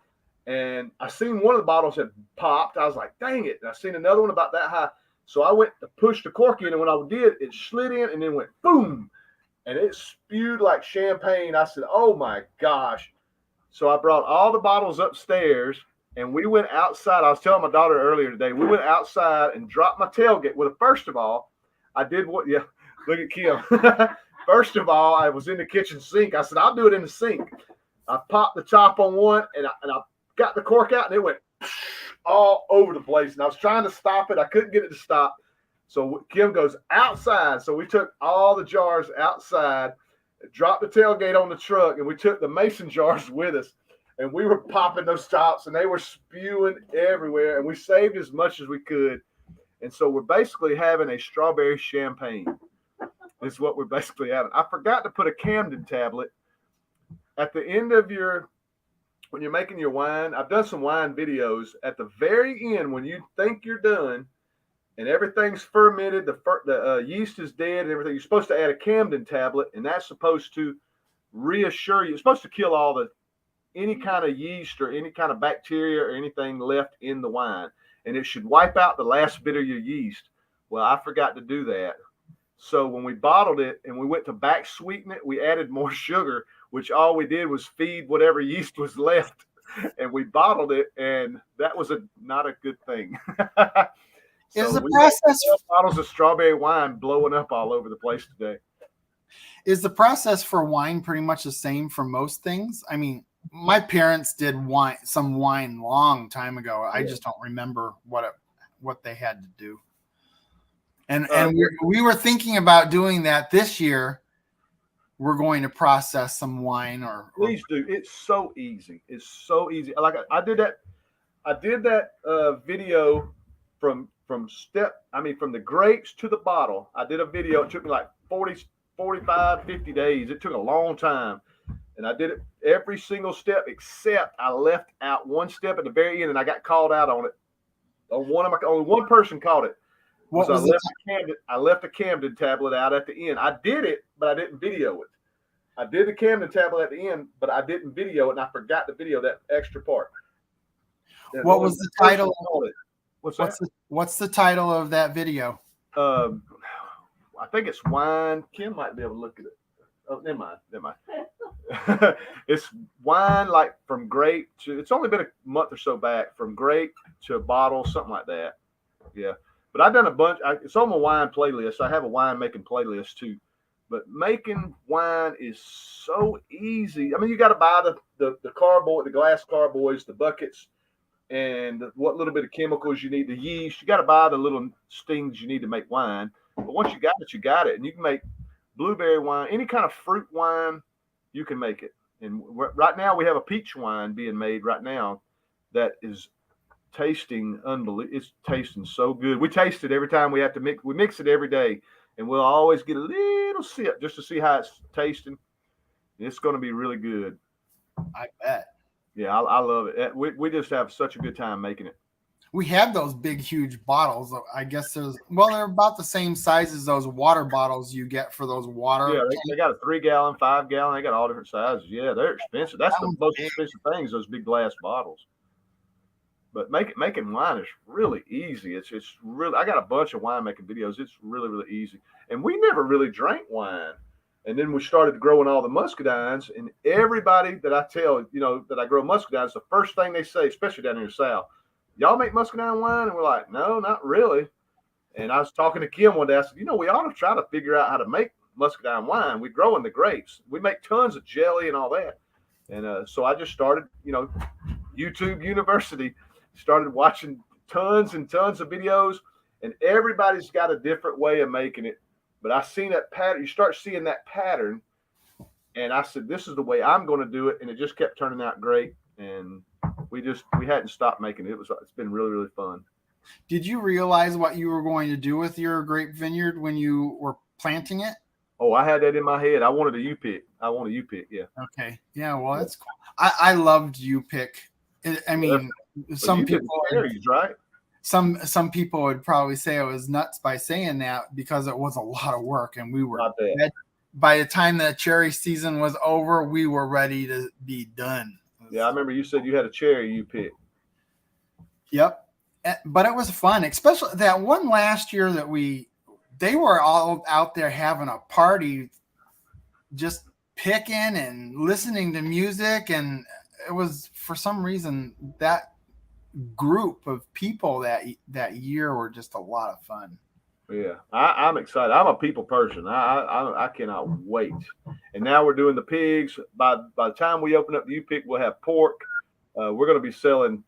Speaker 2: And I seen one of the bottles had popped. I was like, dang it. And I seen another one about that high. So I went to push the cork in, and when I did, it slid in and then went boom. And it spewed like champagne. I said, oh, my gosh. So I brought all the bottles upstairs, and we went outside. I was telling my daughter earlier today, we went outside and dropped my tailgate. Well, first of all, I did what – yeah, look at Kim. First of all, I was in the kitchen sink. I said, I'll do it in the sink. I popped the top on one, and I got the cork out, and it went all over the place. And I was trying to stop it. I couldn't get it to stop. So Kim goes outside. So we took all the jars outside, dropped the tailgate on the truck, and we took the mason jars with us. And we were popping those tops, and they were spewing everywhere. And we saved as much as we could. And so we're basically having a strawberry champagne. Is what we're basically having. I forgot to put a Camden tablet at the end of when you're making your wine. I've done some wine videos. At the very end, when you think you're done, and everything's fermented, the yeast is dead and everything, you're supposed to add a Camden tablet, and that's supposed to reassure you. It's supposed to kill any kind of yeast or any kind of bacteria or anything left in the wine, and it should wipe out the last bit of your yeast. Well, I forgot to do that. So when we bottled it and we went to back sweeten it, we added more sugar, which all we did was feed whatever yeast was left, and we bottled it, and that was not a good thing.
Speaker 1: Is the process
Speaker 2: bottles of strawberry wine blowing up all over the place today?
Speaker 1: Is the process for wine pretty much the same for most things? I mean, my parents did some wine long time ago. I just don't remember what they had to do. And we were thinking about doing that this year. We're going to process some wine
Speaker 2: please do. It's so easy. It's so easy. Like I did that video from the grapes to the bottle. I did a video. It took me like 40, 45, 50 days. It took a long time. And I did it every single step, except I left out one step at the very end, and I got called out on it. Only one person caught it. I left a Camden tablet out at the end. I did it, but I didn't video it. I did the Camden tablet at the end, but I didn't video it, and I forgot to video that extra part. And
Speaker 1: what was the title?
Speaker 2: What's
Speaker 1: the title of that video?
Speaker 2: I think it's wine. Kim might be able to look at it. Oh, never mind. It's wine, like from grape to. It's only been a month or so back, from grape to bottle, something like that. Yeah. But I've done a bunch. It's on my wine playlist. I have a wine making playlist too. But making wine is so easy. I mean, you got to buy the carboy, the glass carboys, the buckets, and what little bit of chemicals you need, the yeast. You got to buy the little things you need to make wine. But once you got it, you got it. And you can make blueberry wine, any kind of fruit wine, you can make it. And right now we have a peach wine being made right now that is tasting unbelievable. It's tasting so good. We taste it every time we have to mix. We mix it every day, and we'll always get a little sip just to see how it's tasting. It's going to be really good.
Speaker 1: I bet.
Speaker 2: Yeah, I love it. We just have such a good time making it.
Speaker 1: We have those big, huge bottles. I guess they're about the same size as those water bottles you get for those water.
Speaker 2: Yeah, they got a 3-gallon, 5-gallon. They got all different sizes. Yeah, they're expensive. That's the most
Speaker 1: big.
Speaker 2: expensive things, those big glass bottles. But making wine is really easy. It's really. I got a bunch of winemaking videos. It's really, really easy. And we never really drank wine. And then we started growing all the muscadines. And everybody that I tell, that I grow muscadines, the first thing they say, especially down in the South, y'all make muscadine wine? And we're like, no, not really. And I was talking to Kim one day. I said, we ought to try to figure out how to make muscadine wine. We're growing the grapes. We make tons of jelly and all that. And so I just started, YouTube University, started watching tons and tons of videos. And everybody's got a different way of making it. But I seen that pattern. You start seeing that pattern. And I said, this is the way I'm going to do it. And it just kept turning out great. And we hadn't stopped making it. It's been really, really fun.
Speaker 1: Did you realize what you were going to do with your grape vineyard when you were planting it?
Speaker 2: Oh, I had that in my head. I wanted a U-pick. Yeah.
Speaker 1: Okay. Yeah, well, that's cool. I loved U-pick. I mean, some people
Speaker 2: right?
Speaker 1: Some people would probably say I was nuts by saying that because it was a lot of work, and we were by the time the cherry season was over, we were ready to be done.
Speaker 2: Yeah, I remember you said you had a cherry you picked.
Speaker 1: Yep. But it was fun, especially that one last year that they were all out there having a party, just picking and listening to music. And it was, for some reason, that group of people that year were just a lot of fun.
Speaker 2: Yeah, I'm excited. I'm a people person. I cannot wait. And now we're doing the pigs. By the time we open up the U-pick, we'll have pork. We're going to be selling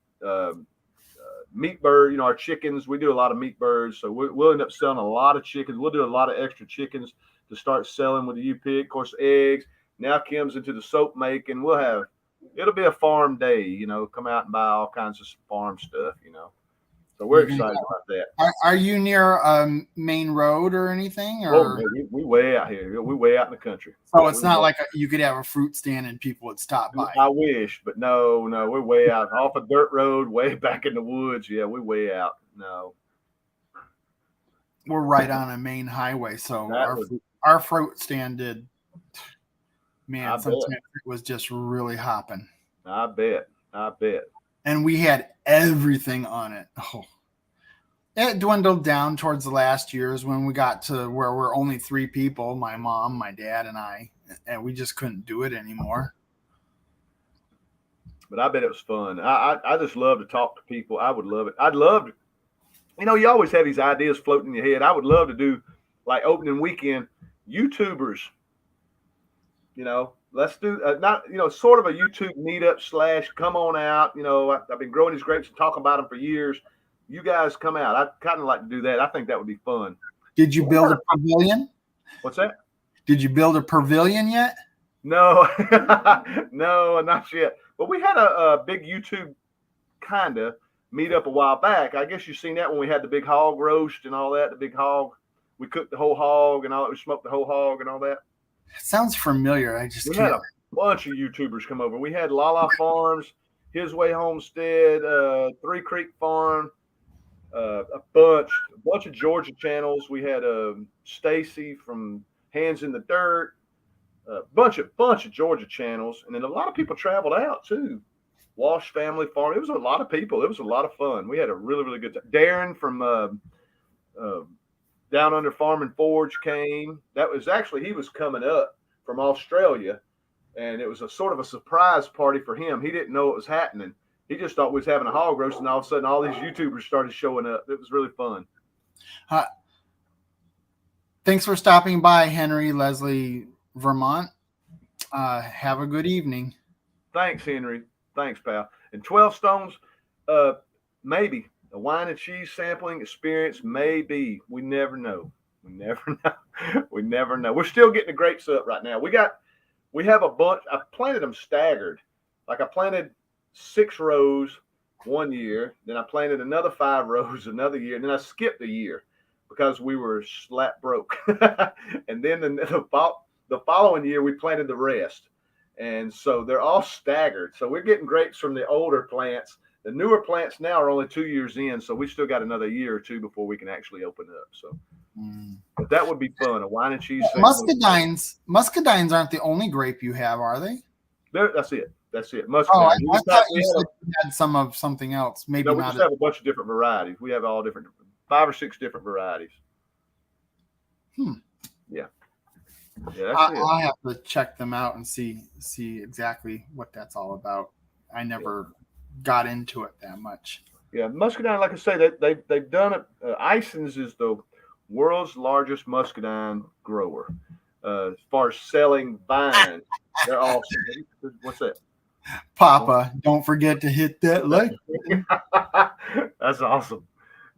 Speaker 2: meat bird. Our chickens. We do a lot of meat birds, so we'll end up selling a lot of chickens. We'll do a lot of extra chickens to start selling with the U-pick. Of course, eggs. Now Kim's into the soap making. It'll be a farm day. Come out and buy all kinds of farm stuff. So we're excited about that.
Speaker 1: Are you near a main road or anything? Or
Speaker 2: we way out here. We way out in the country.
Speaker 1: So it's not like you could have a fruit stand and people would stop by.
Speaker 2: I wish, but no, we're way out off a dirt road, way back in the woods. Yeah, we're way out. No,
Speaker 1: we're right on a main highway, so our fruit stand did. Man, sometimes it was just really hopping.
Speaker 2: I bet.
Speaker 1: And we had everything on it. Oh, it dwindled down towards the last years when we got to where we're only 3 people, my mom, my dad, and I, and we just couldn't do it anymore.
Speaker 2: But I bet it was fun. I just love to talk to people. I would love it. I'd love to, you always have these ideas floating in your head. I would love to do like opening weekend YouTubers, let's do sort of a YouTube meetup / come on out. I've been growing these grapes and talking about them for years. You guys come out. I'd kind of like to do that. I think that would be fun.
Speaker 1: Did you build a pavilion?
Speaker 2: What's that?
Speaker 1: Did you build a pavilion yet?
Speaker 2: No, no, not yet. But we had a big YouTube kind of meetup a while back. I guess you've seen that when we had the big hog roast and all that. The big hog. We cooked the whole hog and all that. We smoked the whole hog and all that.
Speaker 1: It sounds familiar. We
Speaker 2: had a bunch of YouTubers come over. We had Lala Farms, His Way Homestead, 3 Creek Farm, a bunch of Georgia channels. We had Stacy from Hands in the Dirt, a bunch of Georgia channels, and then a lot of people traveled out too. Walsh Family Farm. It was a lot of people. It was a lot of fun. We had a really, really good time. Darren from Down Under Farm and Forge came. That was actually, he was coming up from Australia, and it was a sort of a surprise party for him. He didn't know what was happening. He just thought we was having a hog roast, and all of a sudden all these YouTubers started showing up. It was really fun.
Speaker 1: Thanks for stopping by, Henry, Leslie, Vermont. Have a good evening.
Speaker 2: Thanks, Henry. Thanks, pal. And 12 Stones, maybe. A wine and cheese sampling experience, maybe. We never know. We never know. We're still getting the grapes up right now. We have a bunch. I've planted them staggered. Like I planted 6 rows one year. Then I planted another 5 rows another year. And then I skipped a year because we were slap broke. And then the following year, we planted the rest. And so they're all staggered. So we're getting grapes from the older plants. The newer plants now are only 2 years in. So we still got another year or two before we can actually open up. So but that would be fun. A wine and cheese.
Speaker 1: Muscadines aren't the only grape you have, are they?
Speaker 2: That's it. Muscadine.
Speaker 1: I thought you said you had some of something else. Maybe
Speaker 2: no, we
Speaker 1: not.
Speaker 2: just have a bunch of different varieties. We have all different 5 or 6 different varieties. Yeah. Yeah,
Speaker 1: I'll have to check them out and see exactly what that's all about. I never got into it that much.
Speaker 2: Yeah, muscadine, like I say, they've done it. Ison's is the world's largest muscadine grower. As far as selling vines, they're awesome. What's that?
Speaker 1: Papa, don't forget to hit that like.
Speaker 2: That's awesome.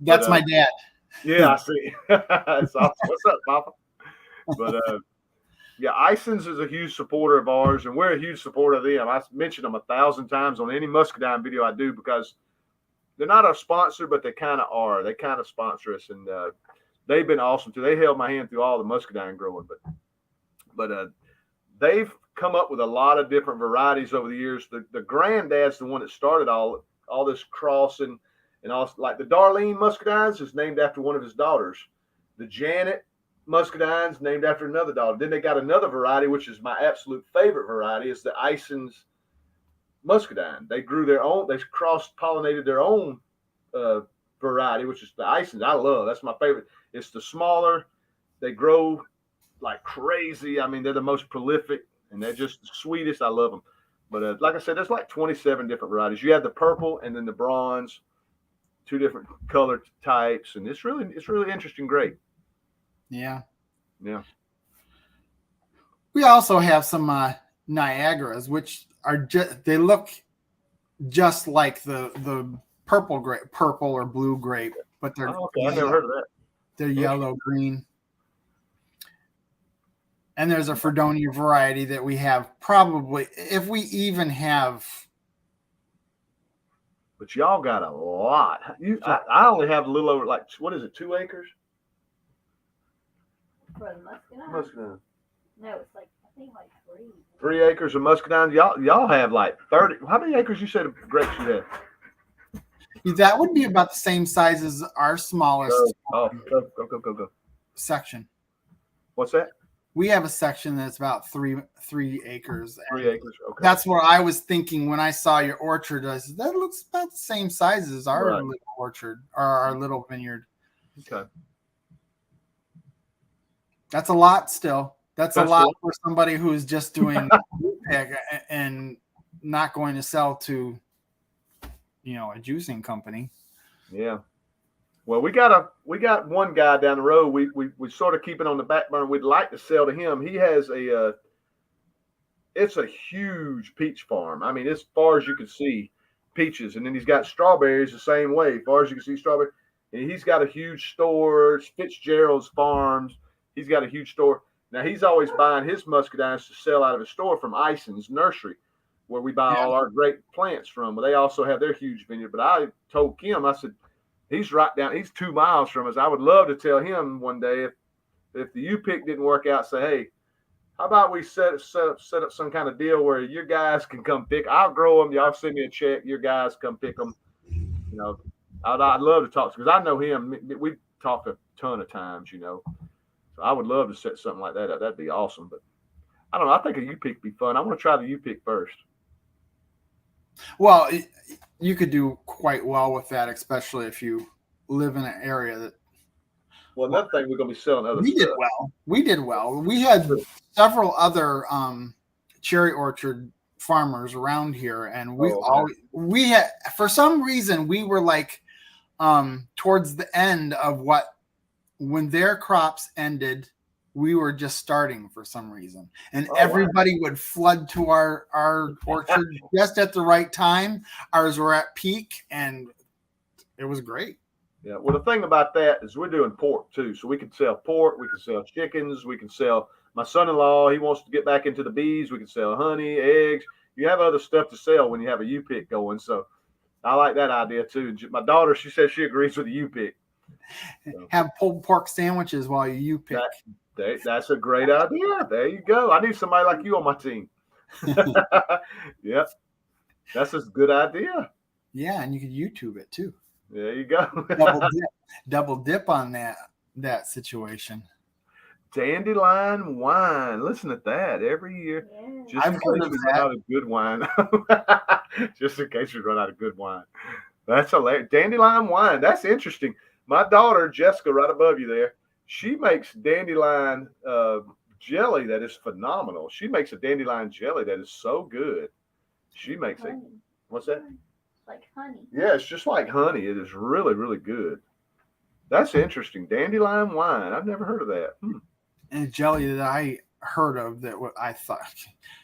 Speaker 1: That's my dad.
Speaker 2: Yeah, I see. That's awesome. What's up, Papa? But yeah, Ison's is a huge supporter of ours, and we're a huge supporter of them. I mention them 1,000 times on any muscadine video I do because they're not our sponsor, but they kind of are. They kind of sponsor us, and they've been awesome too. They held my hand through all the muscadine growing, but they've come up with a lot of different varieties over the years. The granddad's the one that started all this crossing, and all like the Darlene muscadines is named after one of his daughters. The Janet muscadines named after another daughter. Then they got another variety, which is my absolute favorite variety, is the Ison's muscadine. They grew their own. They cross-pollinated their own variety, which is the Ison's. I love. That's my favorite. It's the smaller. They grow like crazy. I mean, they're the most prolific, and they're just the sweetest. I love them. But like I said, there's like 27 different varieties. You have the purple and then the bronze, 2 different color types, and it's really interesting grape.
Speaker 1: Yeah.
Speaker 2: We
Speaker 1: also have some Niagaras, which are they look just like the purple or blue grape, but they're
Speaker 2: okay. I've never heard of that.
Speaker 1: They're yellow green. And there's a Fredonia variety that we have probably, if we even have.
Speaker 2: But y'all got a lot. I only have a little over, like, what is it, 2 acres?
Speaker 3: For the muscadine?
Speaker 2: Muscadine.
Speaker 3: No, it's like, I think like 3.
Speaker 2: 3 acres of muscadine. Y'all have like 30. How many acres you said of grapes you have?
Speaker 1: That would be about the same size as our smallest
Speaker 2: go.
Speaker 1: section.
Speaker 2: What's that?
Speaker 1: We have a section that's about 3 acres.
Speaker 2: 3 acres. Okay.
Speaker 1: That's what I was thinking when I saw your orchard. I said, that looks about the same size as our little orchard or our little vineyard.
Speaker 2: Okay.
Speaker 1: That's a lot still. That's a lot for somebody who's just doing and not going to sell to, a juicing company. Yeah.
Speaker 2: Well, we got one guy down the road. We sort of keep it on the back burner. We'd like to sell to him. He has it's a huge peach farm. I mean, as far as you can see, peaches, and then he's got strawberries the same way. As far as you can see, strawberry. And he's got a huge store. It's Fitzgerald's Farms. He's got a huge store. Now he's always buying his muscadines to sell out of his store from Ison's Nursery, where we buy all our great plants from. But they also have their huge vineyard. But I told Kim, I said, he's 2 miles from us. I would love to tell him one day if the U-pick didn't work out, say, hey, how about we set up some kind of deal where your guys can come pick. I'll grow them. Y'all send me a check. Your guys come pick them. I'd love to talk to because I know him. We've talked a ton of times, So I would love to set something like that up. That'd be awesome. But I don't know. I think a U-pick would be fun. I want to try the U-pick first.
Speaker 1: Well, you could do quite well with that, especially if you live in an area that.
Speaker 2: Well, another thing we're going to be selling other stuff.
Speaker 1: We did well. We had several other cherry orchard farmers around here, and we had, for some reason, we were like towards the end of when their crops ended, we were just starting for some reason, and everybody would flood to our orchard just at the right time. Ours were at peak, and it was great.
Speaker 2: Yeah. Well, the thing about that is we're doing pork too, so we can sell pork, we can sell chickens, we can sell. My son-in-law, he wants to get back into the bees. We can sell honey, eggs. You have other stuff to sell when you have a U-pick going. So I like that idea too. My daughter, she says she agrees with the you pick. So
Speaker 1: Have pulled pork sandwiches while you pick.
Speaker 2: that's a great idea. There you go. I need somebody like you on my team. Yep. That's a good idea.
Speaker 1: Yeah, and you could YouTube it too.
Speaker 2: There you go.
Speaker 1: Double dip on that situation.
Speaker 2: Dandelion wine. Listen to that every year.
Speaker 3: Yeah.
Speaker 2: Just
Speaker 1: I've
Speaker 2: in
Speaker 1: heard
Speaker 2: case
Speaker 1: of
Speaker 2: we
Speaker 1: that.
Speaker 2: run out of good wine. Just in case we run out of good wine. That's hilarious. Dandelion wine. That's interesting. My daughter, Jessica, right above you there, she makes dandelion jelly that is phenomenal. She makes a dandelion jelly that is so good. She makes it. What's that?
Speaker 3: Like honey.
Speaker 2: Yeah, it's just like honey. It is really, really good. That's interesting. Dandelion wine. I've never heard of that.
Speaker 1: And a jelly that I heard of that what I thought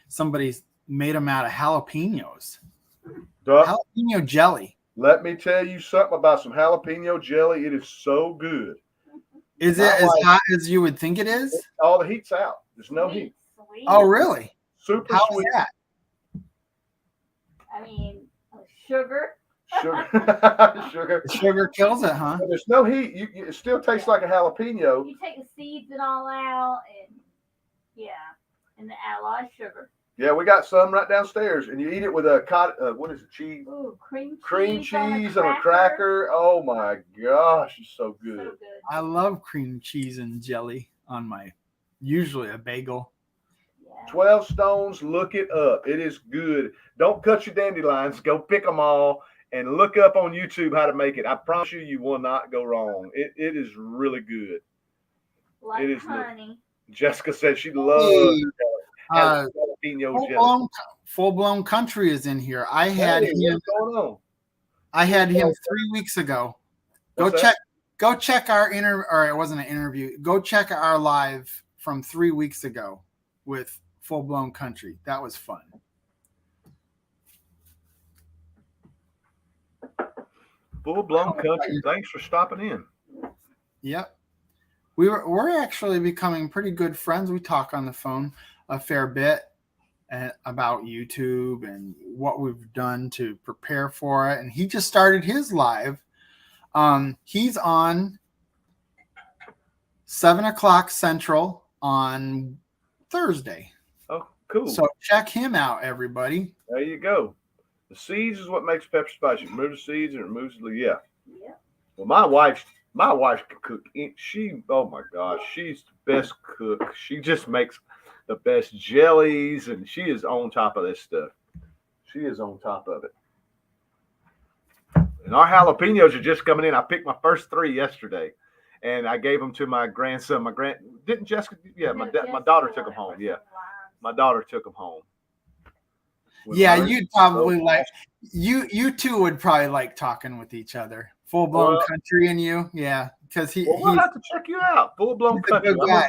Speaker 1: somebody made them out of jalapenos. Jalapeno jelly.
Speaker 2: Let me tell you something about some jalapeno jelly. It is so good.
Speaker 1: Is it as hot as you would think it is?
Speaker 2: All the heat's out. There's no heat.
Speaker 3: Sweet.
Speaker 1: Oh, really?
Speaker 2: Super
Speaker 1: How
Speaker 2: sweet.
Speaker 1: is that?
Speaker 3: I mean, sugar.
Speaker 2: Sugar.
Speaker 1: Sugar kills it, huh?
Speaker 2: There's no heat. It still tastes like a jalapeno.
Speaker 3: You take the seeds and all out, and and add a lot of sugar.
Speaker 2: Yeah, we got some right downstairs, and you eat it with a what is it? Cheese.
Speaker 3: Ooh,
Speaker 2: Cream cheese on a cracker. Oh my gosh, it's so good.
Speaker 3: So good.
Speaker 1: I love cream cheese and jelly on usually a bagel.
Speaker 3: Yeah.
Speaker 2: 12 Stones, look it up. It is good. Don't cut your dandelions. Go pick them all and look up on YouTube how to make it. I promise you will not go wrong. It is really good.
Speaker 3: Like
Speaker 2: It is
Speaker 3: honey.
Speaker 2: Jessica said she loves jalapeno jelly.
Speaker 1: Full blown country is in here. I had
Speaker 2: Hey,
Speaker 1: him.
Speaker 2: what's going on?
Speaker 1: I had him 3 weeks ago.
Speaker 2: What's that?
Speaker 1: Go check our or it wasn't an interview. Go check our live from 3 weeks ago with Full Blown Country. That was fun.
Speaker 2: Full Blown Country. Thanks for stopping in.
Speaker 1: Yep. We're actually becoming pretty good friends. We talk on the phone a fair bit about YouTube and what we've done to prepare for it. And he just started his live. He's on 7:00 Central on Thursday.
Speaker 2: Oh, cool.
Speaker 1: So check him out, everybody.
Speaker 2: There you go. The seeds is what makes pepper spicy. Remove the seeds and removes the
Speaker 3: Yeah.
Speaker 2: Well, my wife can cook. Oh my gosh, she's the best cook. She just makes the best jellies, and she is on top of this stuff. She is on top of it. And our jalapenos are just coming in. I picked my first 3 yesterday, and I gave them to my grandson. Didn't Jessica? Yeah, my daughter took them home. Yeah, my daughter took them home.
Speaker 1: Yeah, you'd probably you two would probably like talking with each other. Full Blown Country and you, yeah, because
Speaker 2: we'll have to check you out. Full Blown Country.
Speaker 1: Good guy.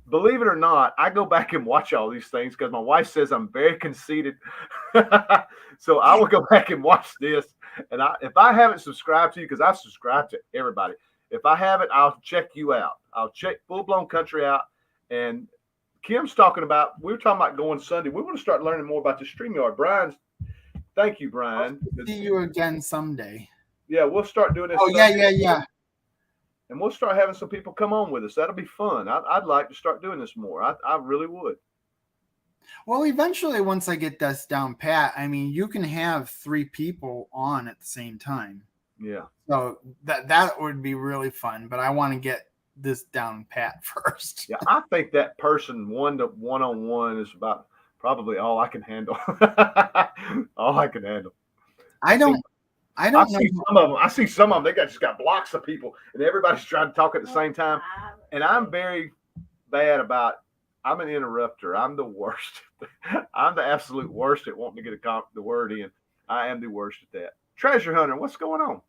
Speaker 2: Believe it or not, I go back and watch all these things because my wife says I'm very conceited. So I will go back and watch this. And if I haven't subscribed to you, because I've subscribed to everybody, if I haven't, I'll check you out. I'll check Full Blown Country out. And Kim's talking about, we were talking about going Sunday. We want to start learning more about the StreamYard. Thank you, Brian.
Speaker 1: I'll see you again someday.
Speaker 2: Yeah, we'll start doing this.
Speaker 1: Oh, yeah.
Speaker 2: And we'll start having some people come on with us. That'll be fun. I'd like to start doing this more. I really would.
Speaker 1: Well, eventually, once I get this down pat, I mean, you can have 3 people on at the same time.
Speaker 2: Yeah.
Speaker 1: So that would be really fun. But I want to get this down pat first.
Speaker 2: Yeah, I think that person one-on-one is about probably all I can handle. All I can handle.
Speaker 1: I don't know.
Speaker 2: I see some of them. They just got blocks of people, and everybody's trying to talk at the same time. And I'm very bad about. I'm an interrupter. I'm the worst. I'm the absolute worst at wanting to get the word in. I am the worst at that. Treasure hunter, what's going on?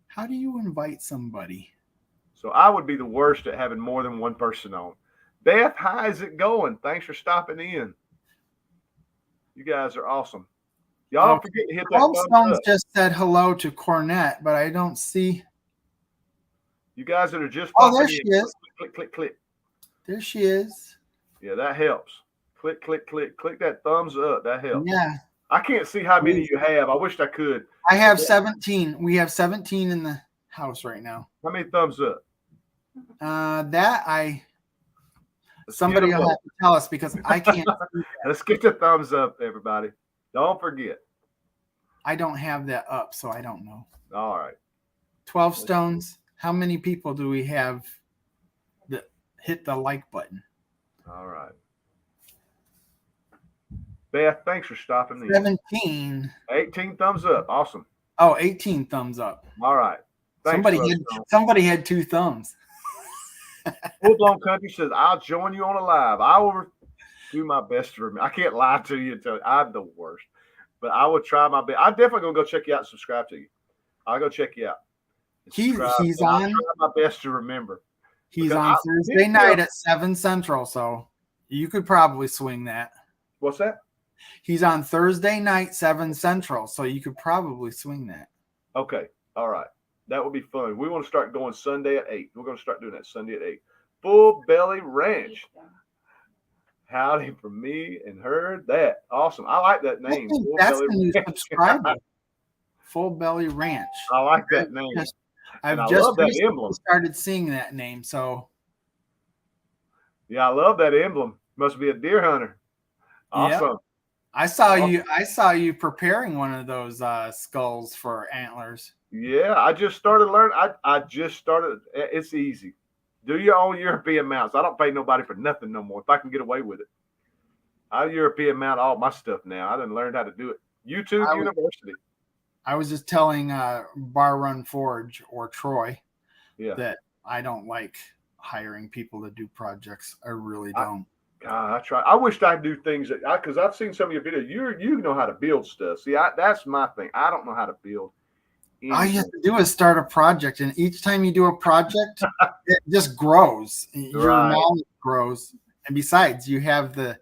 Speaker 1: How do you invite somebody?
Speaker 2: So I would be the worst at having more than one person on. Beth, how is it going? Thanks for stopping in. You guys are awesome. Y'all don't forget to hit that thumbs
Speaker 1: Stones
Speaker 2: up.
Speaker 1: just said hello to Cornette, but I don't see.
Speaker 2: You guys that are just
Speaker 1: there she is.
Speaker 2: Click, click, click.
Speaker 1: There she is.
Speaker 2: Yeah, that helps. Click, click, click. Click that thumbs up. That helps.
Speaker 1: Yeah.
Speaker 2: I can't see how many you have. I wish I could.
Speaker 1: I have 17. We have 17 in the house right now.
Speaker 2: How many thumbs up?
Speaker 1: Somebody
Speaker 2: Let's get 'em
Speaker 1: will
Speaker 2: up.
Speaker 1: have to tell us because I can't.
Speaker 2: Let's get the thumbs up, everybody. Don't forget.
Speaker 1: I don't have that up, so I don't know.
Speaker 2: All right.
Speaker 1: 12 stones. How many people do we have that hit the like button?
Speaker 2: All right. Beth, thanks for stopping in.
Speaker 1: 17.
Speaker 2: 18 thumbs up. Awesome.
Speaker 1: Oh, 18 thumbs up.
Speaker 2: All right. Thanks,
Speaker 1: Somebody had 2 thumbs.
Speaker 2: Full Blown Country says, I'll join you on a live. I will do my best to remember. I can't lie to you and tell you I'm the worst, but I will try my best. I'm definitely going to go check you out and subscribe to you. I'll go check you out.
Speaker 1: He's
Speaker 2: I'll
Speaker 1: on.
Speaker 2: try my best to remember.
Speaker 1: He's on Thursday night at 7 Central, so you could probably swing that.
Speaker 2: What's that?
Speaker 1: He's on Thursday night, 7 Central, so you could probably swing that.
Speaker 2: Okay. All right. That would be fun. We want to start going Sunday at 8. We're going to start doing that Sunday at 8. Full Belly Ranch. Howdy from me and heard that. Awesome. I like that name.
Speaker 1: That's the new subscriber. Full Belly Ranch.
Speaker 2: I like that name.
Speaker 1: I've just recently started seeing that name. So
Speaker 2: yeah, I love that emblem. Must be a deer hunter. Awesome.
Speaker 1: Yep. I saw you preparing one of those skulls for antlers.
Speaker 2: Yeah, I just started learning. I just started. It's easy. Do your own European mounts. I don't pay nobody for nothing no more if I can get away with it. I European mount all my stuff now. I done learned how to do it. YouTube University.
Speaker 1: I was just telling Bar Run Forge or Troy that I don't like hiring people to do projects. I really don't.
Speaker 2: God, I try. I wish I do things because I've seen some of your videos. You know how to build stuff. See, that's my thing. I don't know how to build anything.
Speaker 1: All you have to do is start a project, and each time you do a project, it just grows. Your knowledge grows, and besides, you have the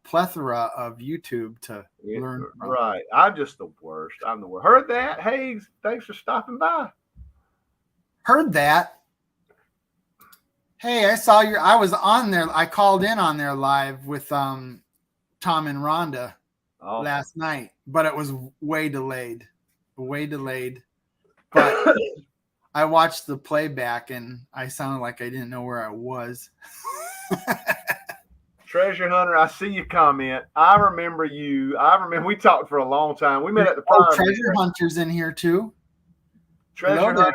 Speaker 1: plethora of YouTube to learn from.
Speaker 2: Right. I'm just the worst. I'm the worst. Heard that? Hey, thanks for stopping by.
Speaker 1: Heard that. Hey, I was on there. I called in on there live with Tom and Rhonda last night, but it was way delayed. But I watched the playback and I sounded like I didn't know where I was.
Speaker 2: Treasure Hunter, I see your comment. I remember you. We talked for a long time. We met at the prior.
Speaker 1: Treasure Hunter's in here too.
Speaker 2: Treasure Hunter.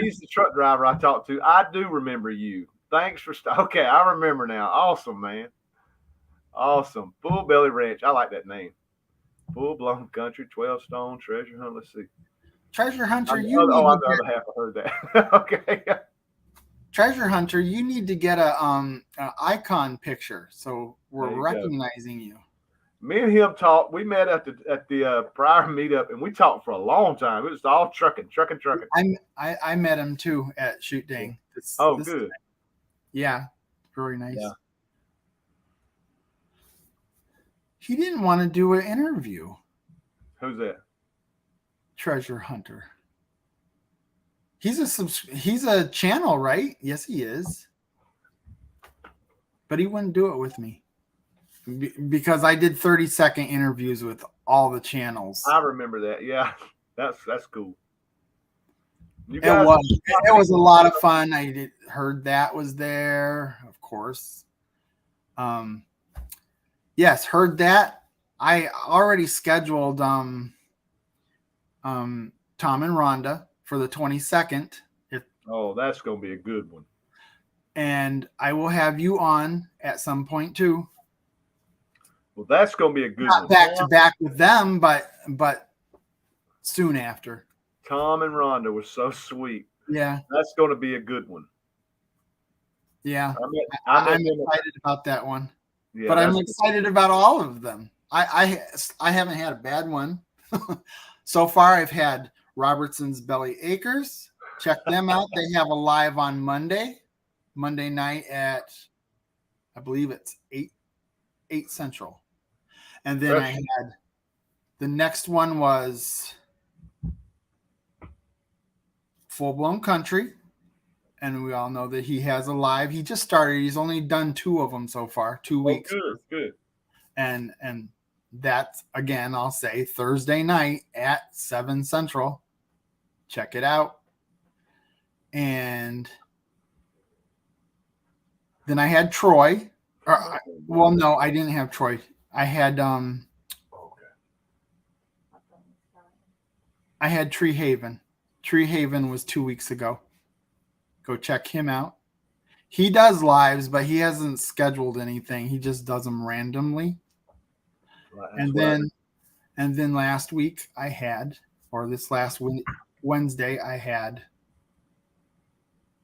Speaker 2: He's the truck driver I talked to. I do remember you. Thanks for okay. I remember now. Awesome, man. Awesome. Full Belly Ranch. I like that name. Full Blown Country, 12 Stone, Treasure Hunter. Let's see.
Speaker 1: Treasure Hunter,
Speaker 2: I'm the other half. I heard that. Okay.
Speaker 1: Treasure Hunter, you need to get an icon picture so we're recognizing you.
Speaker 2: Me and him talked. We met at the prior meetup, and we talked for a long time. It was all trucking.
Speaker 1: I met him too at Shoot Dang.
Speaker 2: Good.
Speaker 1: Yeah, very nice.
Speaker 2: Yeah.
Speaker 1: He didn't want to do an interview.
Speaker 2: Who's that?
Speaker 1: Treasure Hunter. He's a channel, right? Yes, he is. But he wouldn't do it with me because I did 30-second interviews with all the channels.
Speaker 2: I remember that. Yeah, that's cool.
Speaker 1: It was a lot of fun. I heard that was there, of course. Yes, heard that. I already scheduled Tom and Rhonda for the 22nd.
Speaker 2: That's going to be a good one.
Speaker 1: And I will have you on at some point too.
Speaker 2: Well, that's going to be a good
Speaker 1: one. Not back to back with them, but soon after.
Speaker 2: Tom and Rhonda was so sweet.
Speaker 1: Yeah.
Speaker 2: That's going to be a good one.
Speaker 1: Yeah. I'm excited about that one.
Speaker 2: Yeah,
Speaker 1: but I'm excited about all of them. I haven't had a bad one. So far, I've had Robertson's Belly Acres. Check them out. They have a live on Monday night at, I believe it's 8 Central. And then I had the next one was Full Blown Country. And we all know that he has a live. He just started. He's only done 2 of them so far, 2 weeks.
Speaker 2: Good.
Speaker 1: And That's, again, I'll say Thursday night at 7 Central. Check it out. And then I had Troy. Well, no, I didn't have Troy. I had I had Tree Haven. Tree Haven was 2 weeks ago. Go check him out. He does lives, but he hasn't scheduled anything. He just does them randomly. And then last week I had, or this last Wednesday, I had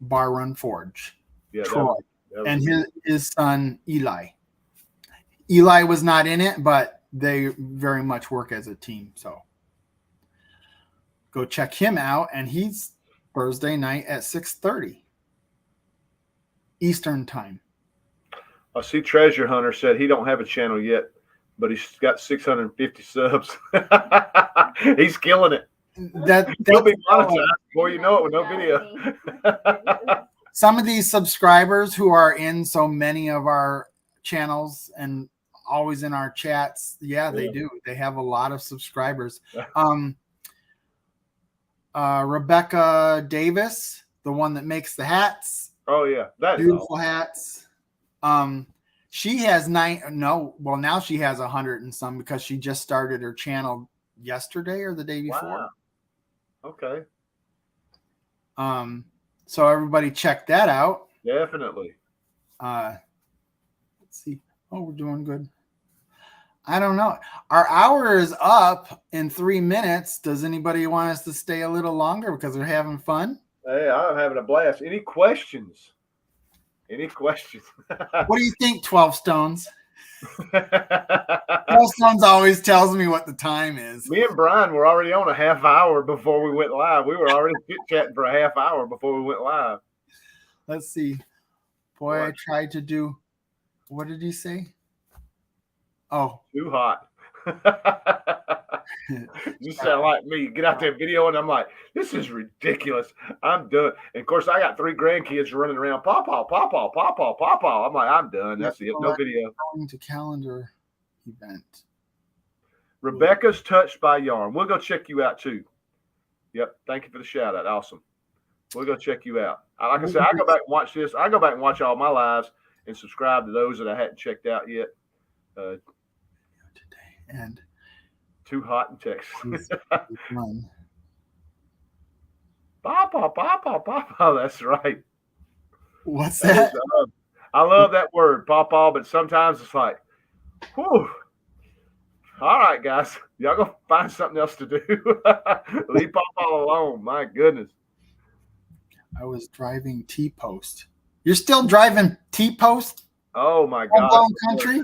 Speaker 1: Bar Run Forge.
Speaker 2: Yeah,
Speaker 1: Troy, and his son Eli. Eli was not in it, but they very much work as a team. So go check him out, and he's Thursday night at 6:30 Eastern time.
Speaker 2: I see Treasure Hunter said he don't have a channel yet, but he's got 650 subs. He's killing it. He'll be monetized before you know it with no video.
Speaker 1: Some of these subscribers who are in so many of our channels and always in our chats, they do. They have a lot of subscribers. Rebecca Davis, the one that makes the hats.
Speaker 2: Oh yeah, that's
Speaker 1: beautiful hats. She has now she has 100 and some because she just started her channel yesterday or the day before.
Speaker 2: Wow. Okay.
Speaker 1: So everybody check that out.
Speaker 2: Definitely.
Speaker 1: Let's see. Oh, we're doing good. I don't know. Our hour is up in 3 minutes. Does anybody want us to stay a little longer because we're having fun?
Speaker 2: Hey, I'm having a blast. Any questions?
Speaker 1: What do you think, 12 Stones? 12 Stones always tells me what the time is.
Speaker 2: Me and Brian were already on a half hour before we went live. We were already chit-chatting for a half hour before we went live.
Speaker 1: Let's see. Boy, I tried to do, what did he say? Oh.
Speaker 2: Too hot. You sound like me. Get out that video, and I'm like, this is ridiculous. I'm done. And of course, I got 3 grandkids running around. Pawpaw, pawpaw, pawpaw, pawpaw. I'm like, I'm done. That's it. No video.
Speaker 1: Going to calendar event.
Speaker 2: Rebecca's Touched by Yarn. We'll go check you out too. Yep. Thank you for the shout out. Awesome. We'll go check you out. Like I said, I go back and watch this. I go back and watch all my lives and subscribe to those that I hadn't checked out yet.
Speaker 1: And
Speaker 2: too hot in Texas. Papa, papa, papa. That's right.
Speaker 1: What's that?
Speaker 2: I love that word, papa, but sometimes it's like, whew. All right, guys. Y'all go find something else to do. Leave papa alone. My goodness.
Speaker 1: I was driving T-Post. You're still driving T-Post?
Speaker 2: Oh my God.
Speaker 1: Country?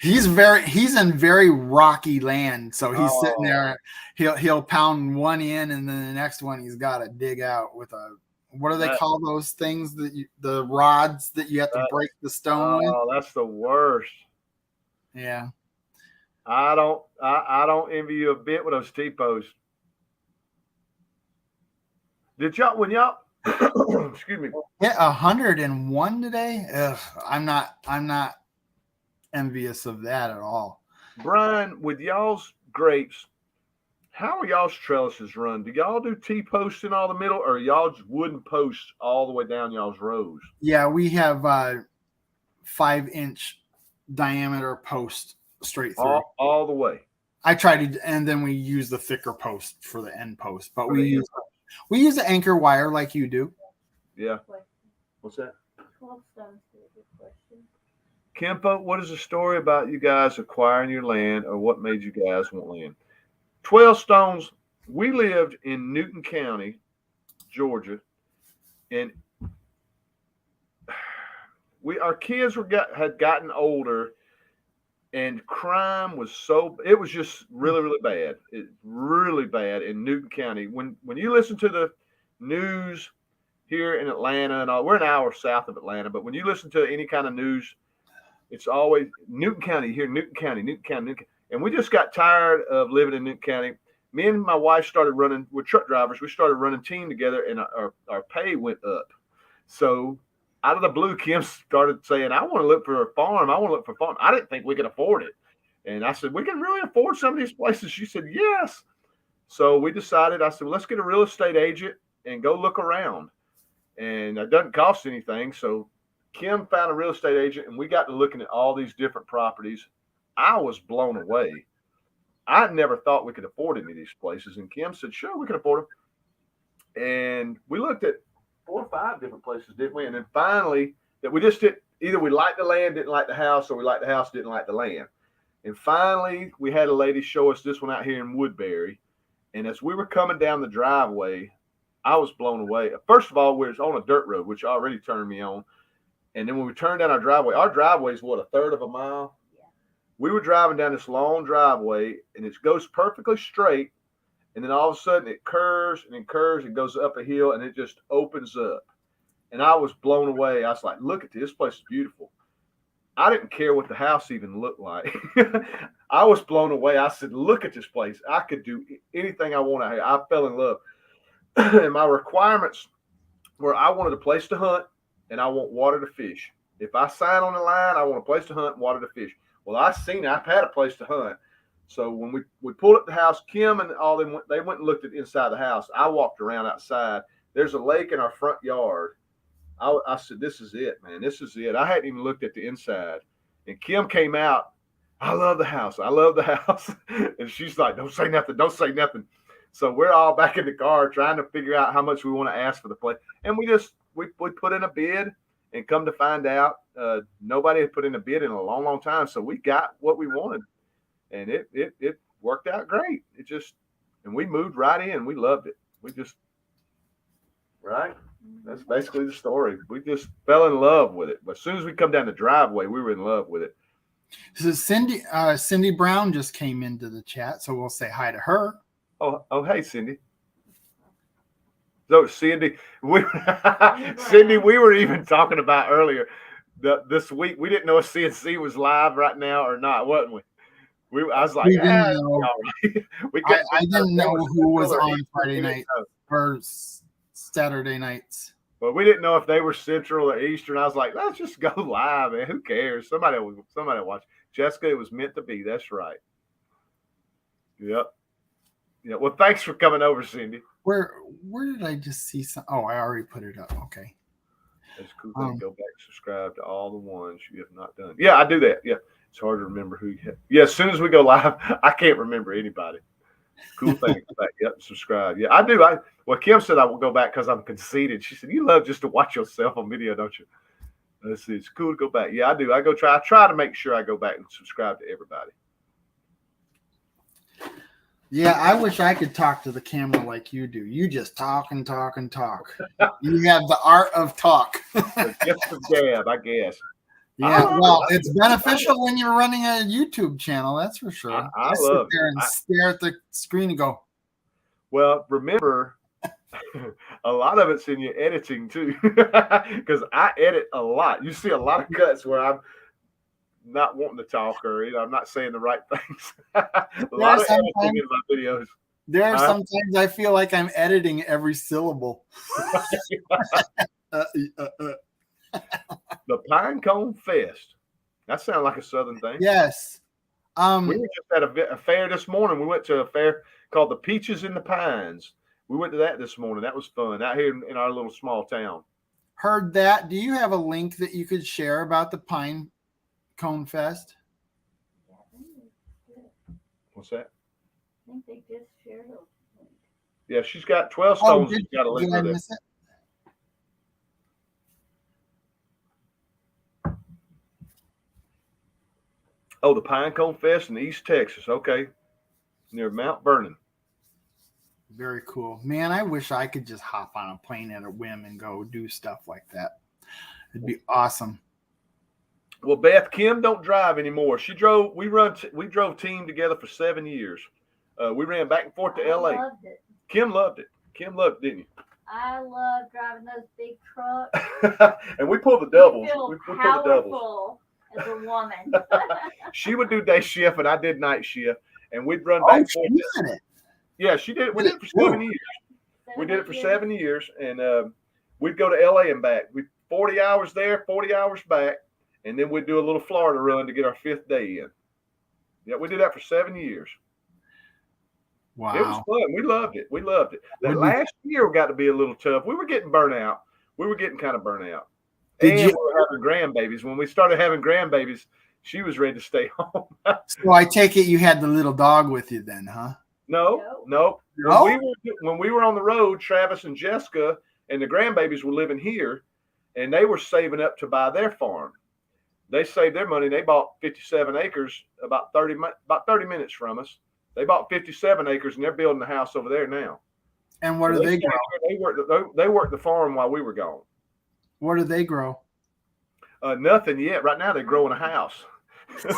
Speaker 1: He's in very rocky land, so he's sitting there. He'll pound one in, and then the next one he's got to dig out with a, what do they call those things the rods that you have to break the stone with? Oh,
Speaker 2: that's the worst.
Speaker 1: Yeah.
Speaker 2: I don't envy you a bit with those T-posts. Did y'all when y'all excuse me?
Speaker 1: Yeah, 101 today. Ugh, I'm not envious of that at all.
Speaker 2: Brian, with y'all's grapes, how are y'all's trellises run? Do y'all do T-posts in all the middle, or y'all just wooden posts all the way down y'all's rows?
Speaker 1: Yeah, we have 5-inch diameter post straight through.
Speaker 2: All the way.
Speaker 1: I try to, and then we use the thicker post for the end post, but we use the anchor wire like you do.
Speaker 2: Yeah. What's that?
Speaker 3: 12 Stones did a good question.
Speaker 2: Kempo, what is the story about you guys acquiring your land, or what made you guys want land? 12 Stones, we lived in Newton County, Georgia, and our kids had gotten older, and crime was it was just really, really bad. Really bad in Newton County. When you listen to the news here in Atlanta and all, we're an hour south of Atlanta, but when you listen to any kind of news, it's always Newton County here, Newton County. And we just got tired of living in Newton County. Me and my wife started running, we're truck drivers. We started running team together, and our pay went up. So out of the blue, Kim started saying, I want to look for a farm. I didn't think we could afford it. And I said, we can really afford some of these places. She said, yes. So we decided, I said, well, let's get a real estate agent and go look around. And it doesn't cost anything. So Kim found a real estate agent and we got to looking at all these different properties. I was blown away. I never thought we could afford any of these places. And Kim said, sure, we can afford them. And we looked at 4 or 5 different places, didn't we? And then finally, that we just did, either we liked the land, didn't like the house, or we liked the house, didn't like the land. And finally, we had a lady show us this one out here in Woodbury. And as we were coming down the driveway, I was blown away. First of all, we was on a dirt road, which already turned me on. And then when we turned down our driveway is what, 1/3 of a mile?
Speaker 3: Yeah.
Speaker 2: We were driving down this long driveway, and it goes perfectly straight. And then all of a sudden, it curves and and goes up a hill, and it just opens up. And I was blown away. I was like, look at this. This place is beautiful. I didn't care what the house even looked like. I was blown away. I said, look at this place. I could do anything I want out here. I fell in love. And my requirements were I wanted a place to hunt and I want water to fish. If I sign on the line, I want a place to hunt and water to fish. Well, I've had a place to hunt. So when we pulled up the house, Kim and all them, they went and looked at inside the house. I walked around outside. There's a lake in our front yard. I said, this is it, man. This is it. I hadn't even looked at the inside. And Kim came out. I love the house. I love the house. And she's like, don't say nothing. Don't say nothing. So we're all back in the car trying to figure out how much we want to ask for the place. And we put in a bid, and come to find out, nobody had put in a bid in a long, long time. So we got what we wanted. And it worked out great. And we moved right in. We loved it. Right? That's basically the story. We just fell in love with it. But as soon as we come down the driveway, we were in love with it.
Speaker 1: So Cindy Brown just came into the chat, so we'll say hi to her.
Speaker 2: Oh, hey, Cindy. So, Cindy, Cindy, we were even talking about earlier this week. We didn't know if CNC was live right now or not, wasn't we? I was like,
Speaker 1: we didn't know. I didn't know who was on Friday night or Saturday nights.
Speaker 2: But we didn't know if they were Central or Eastern. I was like, let's just go live, man. Who cares? Somebody will watch. Jessica, it was meant to be. That's right. Yep. Yeah. Well, thanks for coming over, Cindy.
Speaker 1: Where did I just see some? Oh, I already put it up. Okay.
Speaker 2: That's cool. Go back, subscribe to all the ones you have not done. Yeah, I do that. Yeah. It's hard to remember who you have. Yeah, as soon as we go live, I can't remember anybody. Cool thing. Yep, subscribe. Yeah, I do. Well, Kim said I will go back because I'm conceited. She said, you love just to watch yourself on video, don't you? Let's see. It's cool to go back. Yeah, I do. I try to make sure I go back and subscribe to everybody.
Speaker 1: Yeah, I wish I could talk to the camera like you do. You just talk and talk and talk. You have the art of talk.
Speaker 2: Just a gab, I guess.
Speaker 1: Yeah, well, it's beneficial when you're running a YouTube channel, that's for sure.
Speaker 2: I
Speaker 1: sit there and stare at the screen and go.
Speaker 2: Well, remember, a lot of it's in your editing too, because I edit a lot. You see a lot of cuts where I'm not wanting to talk or I'm not saying the right things. A lot of editing in my videos.
Speaker 1: There are sometimes I feel like I'm editing every syllable.
Speaker 2: The Pine Cone Fest. That sounds like a Southern thing.
Speaker 1: Yes.
Speaker 2: We were just at a fair this morning. We went to a fair called the Peaches and the Pines. We went to that this morning. That was fun out here in our little small town.
Speaker 1: Heard that. Do you have a link that you could share about the Pine Cone Fest?
Speaker 2: What's that?
Speaker 3: I think they just shared a link.
Speaker 2: Yeah, she's got 12 stones. She's got a link
Speaker 1: did I
Speaker 2: with
Speaker 1: miss it?
Speaker 2: Oh, the Pine Cone Fest in East Texas. Okay. Near Mount Vernon.
Speaker 1: Very cool. Man, I wish I could just hop on a plane at a whim and go do stuff like that. It'd be awesome.
Speaker 2: Well, Beth, Kim don't drive anymore. We drove team together for 7 years. We ran back and forth to LA.
Speaker 3: Loved it.
Speaker 2: Kim loved it. Kim loved it, didn't you?
Speaker 3: I love driving those big trucks.
Speaker 2: And we pulled the doubles.
Speaker 3: You feel
Speaker 2: We pulled the doubles.
Speaker 3: powerful as a woman.
Speaker 2: She would do day shift and I did night shift. And we'd run back and forth.
Speaker 1: She did it.
Speaker 2: Yeah, she did it. We did it for 7 years. We did it for 7 years. And we'd go to LA and back. 40 hours there, 40 hours back. And then we'd do a little Florida run to get our 5th day in. Yeah, we did that for 7 years.
Speaker 1: Wow.
Speaker 2: It was fun. We loved it. We loved it. That
Speaker 1: Would we-
Speaker 2: last year got to be a little tough. We were getting burnt out. We were getting kind of burnt out.
Speaker 1: Did
Speaker 2: And
Speaker 1: you?
Speaker 2: we were having grandbabies. When we started having grandbabies, she was ready to stay home.
Speaker 1: So I take it you had the little dog with you then, huh?
Speaker 2: No.
Speaker 1: No?
Speaker 2: When we were on the road, Travis and Jessica and the grandbabies were living here, and they were saving up to buy their farm. They saved their money. They bought 57 acres about 30 minutes from us. They bought 57 acres, and they're building a house over there now.
Speaker 1: And what do they grow?
Speaker 2: They worked the farm while we were gone.
Speaker 1: What do they grow?
Speaker 2: Nothing yet. Right now, they're growing a house.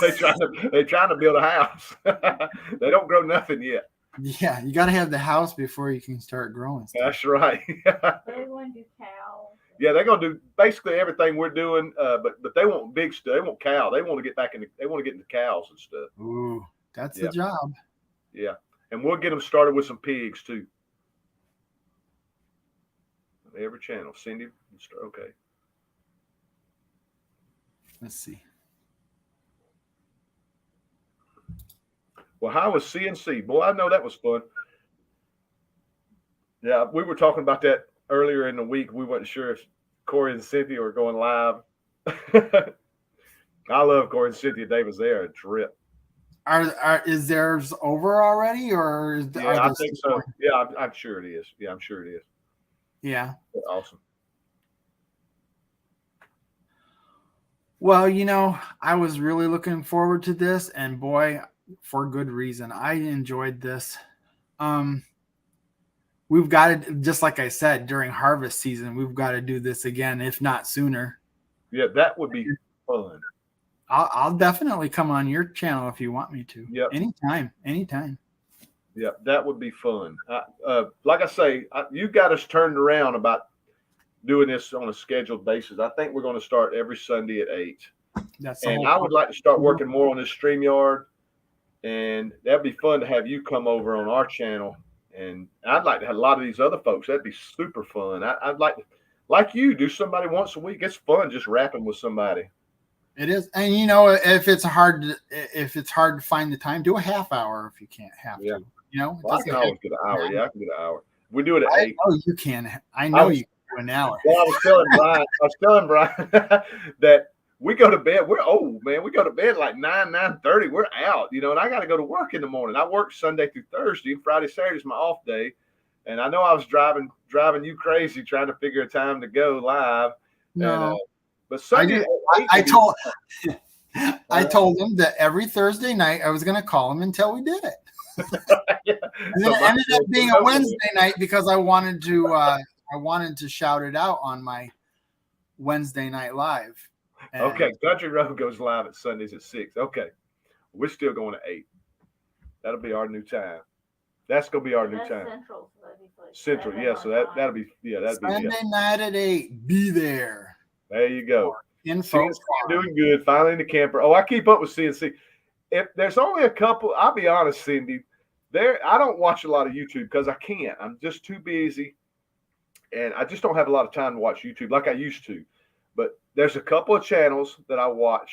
Speaker 2: They're trying to build a house. They don't grow nothing yet.
Speaker 1: Yeah, you got to have the house before you can start growing stuff.
Speaker 2: That's right.
Speaker 3: They want to do cows.
Speaker 2: Yeah, they're gonna do basically everything we're doing, but they want big stuff. They want cow. They want to get back into. They want to get into cows and stuff.
Speaker 1: Ooh, that's
Speaker 2: Yeah.
Speaker 1: the job.
Speaker 2: Yeah, and we'll get them started with some pigs too. Every channel, Cindy. Okay.
Speaker 1: Let's see.
Speaker 2: Well, how was CNC? Boy, I know that was fun. Yeah, we were talking about that earlier in the week. We weren't sure if Corey and Cynthia were going live. I love Corey and Cynthia Davis. They are a trip.
Speaker 1: Is theirs over already, or is
Speaker 2: Yeah, I think so. Yeah, I'm sure it is. Yeah, I'm sure it is.
Speaker 1: Yeah.
Speaker 2: Awesome.
Speaker 1: Well, I was really looking forward to this, and boy, for good reason. I enjoyed this. We've got to, just like I said, during harvest season, we've got to do this again, if not sooner.
Speaker 2: Yeah, that would be fun.
Speaker 1: I'll definitely come on your channel if you want me to.
Speaker 2: Yep.
Speaker 1: Anytime.
Speaker 2: Yeah, that would be fun. Like I say, you got us turned around about doing this on a scheduled basis. I think we're going to start every Sunday at 8. And I would like to start working more on this StreamYard. And that'd be fun to have you come over on our channel. And I'd like to have a lot of these other folks. That'd be super fun. I'd like you, do somebody once a week. It's fun just rapping with somebody.
Speaker 1: It is. And if it's hard to find the time, do a half hour if you can't have to.
Speaker 2: Well, I can always get an hour. Yeah, I can get an hour. We do it at 8.
Speaker 1: Oh, you can. I know you can do an hour.
Speaker 2: Well, I was telling Brian that we go to bed. We're old, man. We go to bed like 9:30. We're out, and I got to go to work in the morning. I work Sunday through Thursday. Friday, Saturday is my off day. And I know I was driving you crazy trying to figure a time to go live.
Speaker 1: No.
Speaker 2: But Sunday,
Speaker 1: I told him that every Thursday night I was going to call him until we did it.
Speaker 2: Yeah.
Speaker 1: And then it ended up being a Wednesday night because I wanted to shout it out on my Wednesday night live. And
Speaker 2: okay, Country Road goes live at Sundays at 6. Okay, we're still going to 8. That'll be our new time. That's gonna be our new time.
Speaker 3: Central. So that'd be like
Speaker 2: Central, yeah. So that'll be
Speaker 1: Sunday night at 8. Be there.
Speaker 2: There you go.
Speaker 1: Info.
Speaker 2: CNC doing good. Finally in the camper. Oh, I keep up with CNC. If there's only a couple, I'll be honest, Cindy. I don't watch a lot of YouTube because I can't. I'm just too busy, and I just don't have a lot of time to watch YouTube like I used to. But there's a couple of channels that I watch.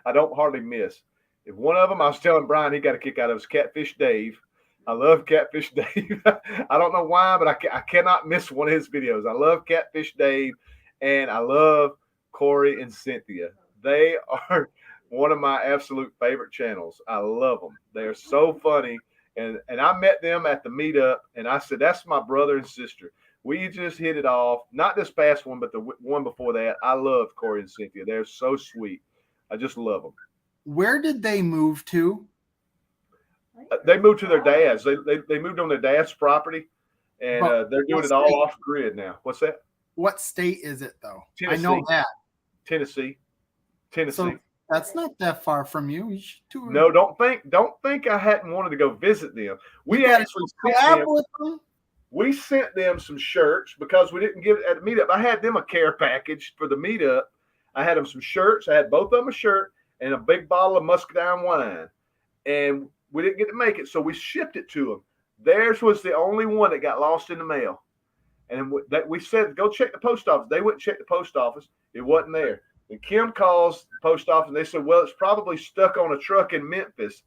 Speaker 2: I don't hardly miss. If one of them, I was telling Brian, he got a kick out of, is Catfish Dave. I love Catfish Dave. I don't know why, but I cannot miss one of his videos. I love Catfish Dave, and I love Corey and Cynthia. They are one of my absolute favorite channels. I love them. They are so funny. And I met them at the meetup, and I said, that's my brother and sister. We just hit it off. Not this past one, but the one before that. I love Corey and Cynthia. They're so sweet. I just love them.
Speaker 1: Where did they move to?
Speaker 2: They moved to their dad's. They moved on their dad's property, and they're doing it all off grid now. What's that?
Speaker 1: What state is it, though?
Speaker 2: Tennessee.
Speaker 1: I know that.
Speaker 2: Tennessee.
Speaker 1: So that's not that far from you. You should do it.
Speaker 2: No, don't think I hadn't wanted to go visit them. We sent them some shirts because we didn't give it at the meetup. I had them a care package for the meetup. I had them some shirts. I had both of them a shirt and a big bottle of muscadine wine. And we didn't get to make it, so we shipped it to them. Theirs was the only one that got lost in the mail. And we said, go check the post office. They went and checked the post office. It wasn't there. And Kim calls the post office, and they said, well, it's probably stuck on a truck in Memphis.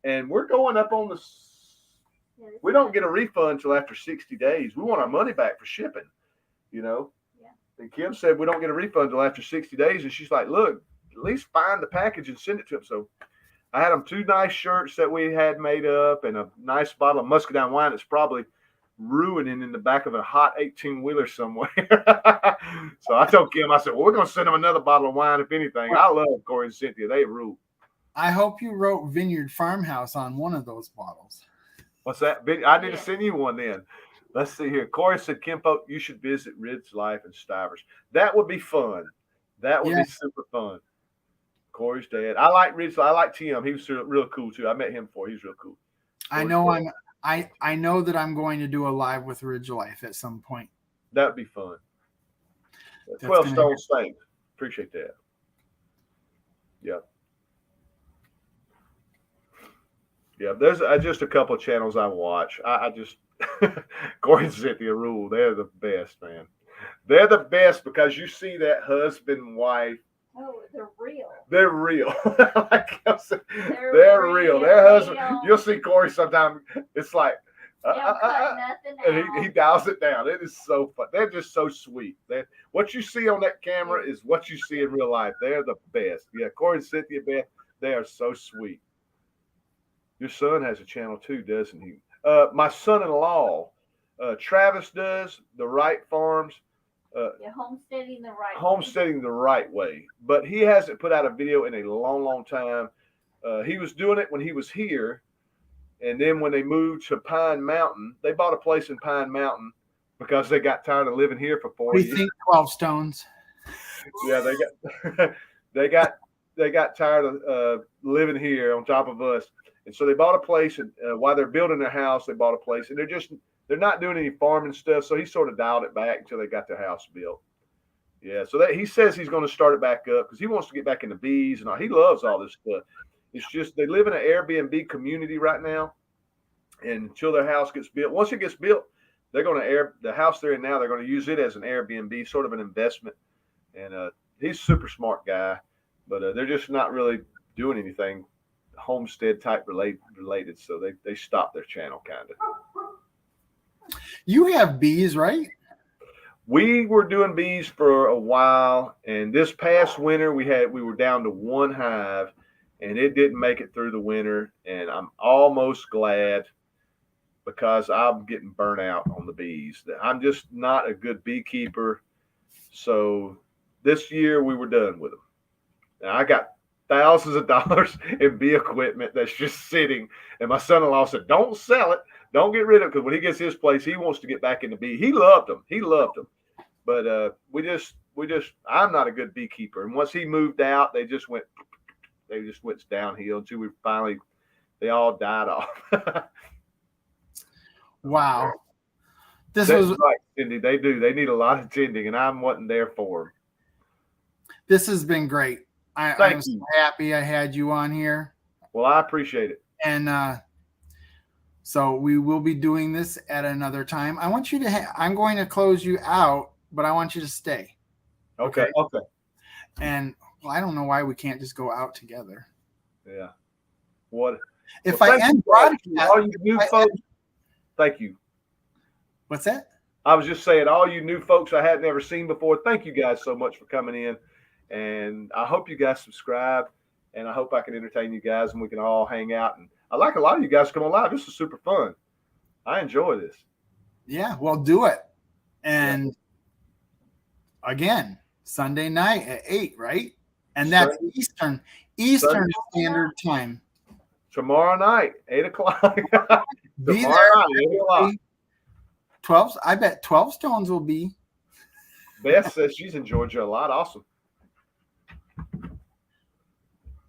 Speaker 2: And we're going up on the – we don't get a refund until after 60 days. We want our money back for shipping, you know.
Speaker 3: Yeah.
Speaker 2: And Kim said we don't get a refund until after 60 days. And she's like, look, at least find the package and send it to them. So I had them 2 nice shirts that we had made up and a nice bottle of muscadine wine that's probably – ruining in the back of a hot 18-wheeler somewhere. So I told Kim, I said, well, we're going to send them another bottle of wine, if anything. I love Corey and Cynthia. They rule.
Speaker 1: I hope you wrote Vineyard Farmhouse on one of those bottles.
Speaker 2: What's that? I need to send you one then. Let's see here. Corey said, Kimpo, you should visit Ridge Life in Stivers. That would be fun. That would be super fun. Corey's dad. I like Ridge Life. I like Tim. He was real cool, too. I met him before. He's real cool.
Speaker 1: I know that I'm going to do a live with Ridge Life at some point.
Speaker 2: That'd be fun. 12 Stone Saint. Appreciate that. Yeah. Yeah, there's just a couple of channels I watch. I just Corey and Cynthia rule. They're the best, man. They're the best because you see that husband and wife.
Speaker 3: Oh, they're real.
Speaker 2: They're real. Like I said, they're real. Their husband. You'll see Corey sometime. It's like, and he dials it down. It is so fun. They're just so sweet. What you see on that camera is what you see in real life. They're the best. Yeah, Corey and Cynthia, Beth, they are so sweet. Your son has a channel too, doesn't he? My son-in-law, Travis does the Wright Farms. Homesteading the right way. But he hasn't put out a video in a long, long time. He was doing it when he was here. And then when they moved to Pine Mountain, they bought a place in Pine Mountain because they got tired of living here for 4 years.
Speaker 1: We think 12 stones.
Speaker 2: Yeah, they got tired of living here on top of us. And so they bought a place, and while they're building their house, they bought a place, and they're not doing any farming stuff. So he sort of dialed it back until they got their house built. Yeah, so he says he's going to start it back up because he wants to get back into bees and all. He loves all this stuff. It's just they live in an Airbnb community right now, and until their house gets built. Once it gets built, they're going to the house they're in now. They're going to use it as an Airbnb, sort of an investment. And he's a super smart guy, but they're just not really doing anything homestead type related. So they stopped their channel kind of.
Speaker 1: You have bees, right?
Speaker 2: We were doing bees for a while, and this past winter we were down to 1 hive, and it didn't make it through the winter. And I'm almost glad because I'm getting burnt out on the bees. I'm just not a good beekeeper. So this year we were done with them. Now I got thousands of dollars in bee equipment that's just sitting. And my son-in-law said, don't sell it. Don't get rid of it. Because when he gets his place, he wants to get back into bee. He loved them. But I'm not a good beekeeper. And once he moved out, they just went downhill until they all died off.
Speaker 1: Wow.
Speaker 2: That's right, Cindy. They do. They need a lot of tending, and I wasn't there for them.
Speaker 1: This has been great. I'm so happy I had you on here.
Speaker 2: Well, I appreciate it.
Speaker 1: And so we will be doing this at another time. I want you to I'm going to close you out, but I want you to stay.
Speaker 2: Okay.
Speaker 1: And I don't know why we can't just go out together.
Speaker 2: Yeah. What?
Speaker 1: If I end broadcast,
Speaker 2: all you new folks. Thank you.
Speaker 1: What's that?
Speaker 2: I was just saying, all you new folks I hadn't ever seen before, thank you guys so much for coming in. And I hope you guys subscribe, and I hope I can entertain you guys and we can all hang out. And I like a lot of you guys come on live. This is super fun. I enjoy this. Yeah,
Speaker 1: well, do it. And again, Sunday night at 8, right? And that's Eastern Standard Time.
Speaker 2: Tomorrow night, 8 o'clock.
Speaker 1: Be there. 8 o'clock. 12. I bet 12 Stones will be.
Speaker 2: Beth says she's in Georgia a lot. Awesome.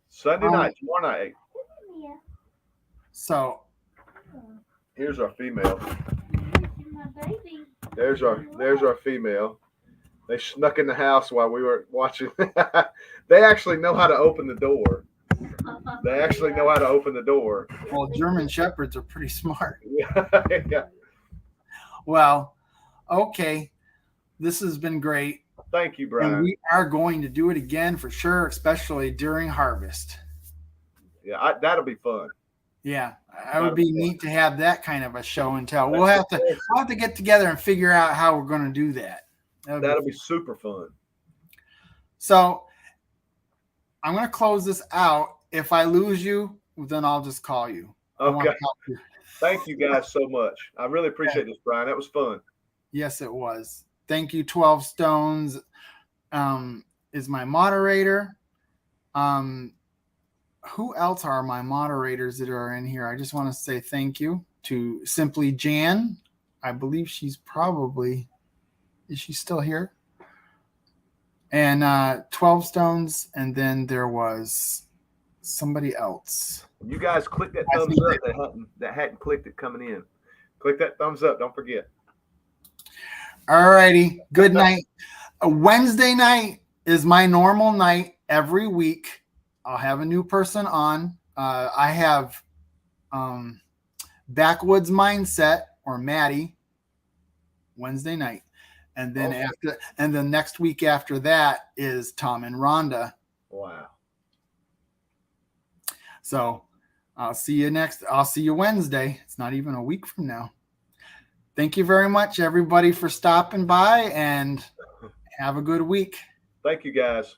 Speaker 2: Sunday night, tomorrow night, 8.
Speaker 1: So
Speaker 2: here's our female. There's our female. They snuck in the house while we were watching. They actually know how to open the door.
Speaker 1: Well, German Shepherds are pretty smart.
Speaker 2: Yeah.
Speaker 1: Well, okay. This has been great.
Speaker 2: Thank you,
Speaker 1: And
Speaker 2: Brian.
Speaker 1: we are going to do it again for sure, especially during harvest.
Speaker 2: Yeah, that'll be fun.
Speaker 1: Yeah, it would be neat to have that kind of a show and tell. We'll
Speaker 2: That's
Speaker 1: have to get together and figure out how we're going to do that.
Speaker 2: That'll be super fun.
Speaker 1: So I'm going to close this out. If I lose you, then I'll just call you.
Speaker 2: Okay. Thank you guys so much. I really appreciate this, Brian. That was fun.
Speaker 1: Yes, it was. Thank you. 12 Stones is my moderator. Who else are my moderators that are in here? I just want to say thank you to Simply Jan. I believe she's probably, is she still here? And 12 Stones, and then there was somebody else.
Speaker 2: You guys click that thumbs up that hadn't clicked it coming in. Click that thumbs up. Don't forget.
Speaker 1: All righty. Good night. A Wednesday night is my normal night every week. I'll have a new person on. I have Backwoods Mindset or Maddie Wednesday night. And then the next week after that is Tom and Rhonda.
Speaker 2: Wow.
Speaker 1: So I'll see you Wednesday. It's not even a week from now. Thank you very much, everybody, for stopping by, and have a good week.
Speaker 2: Thank you, guys.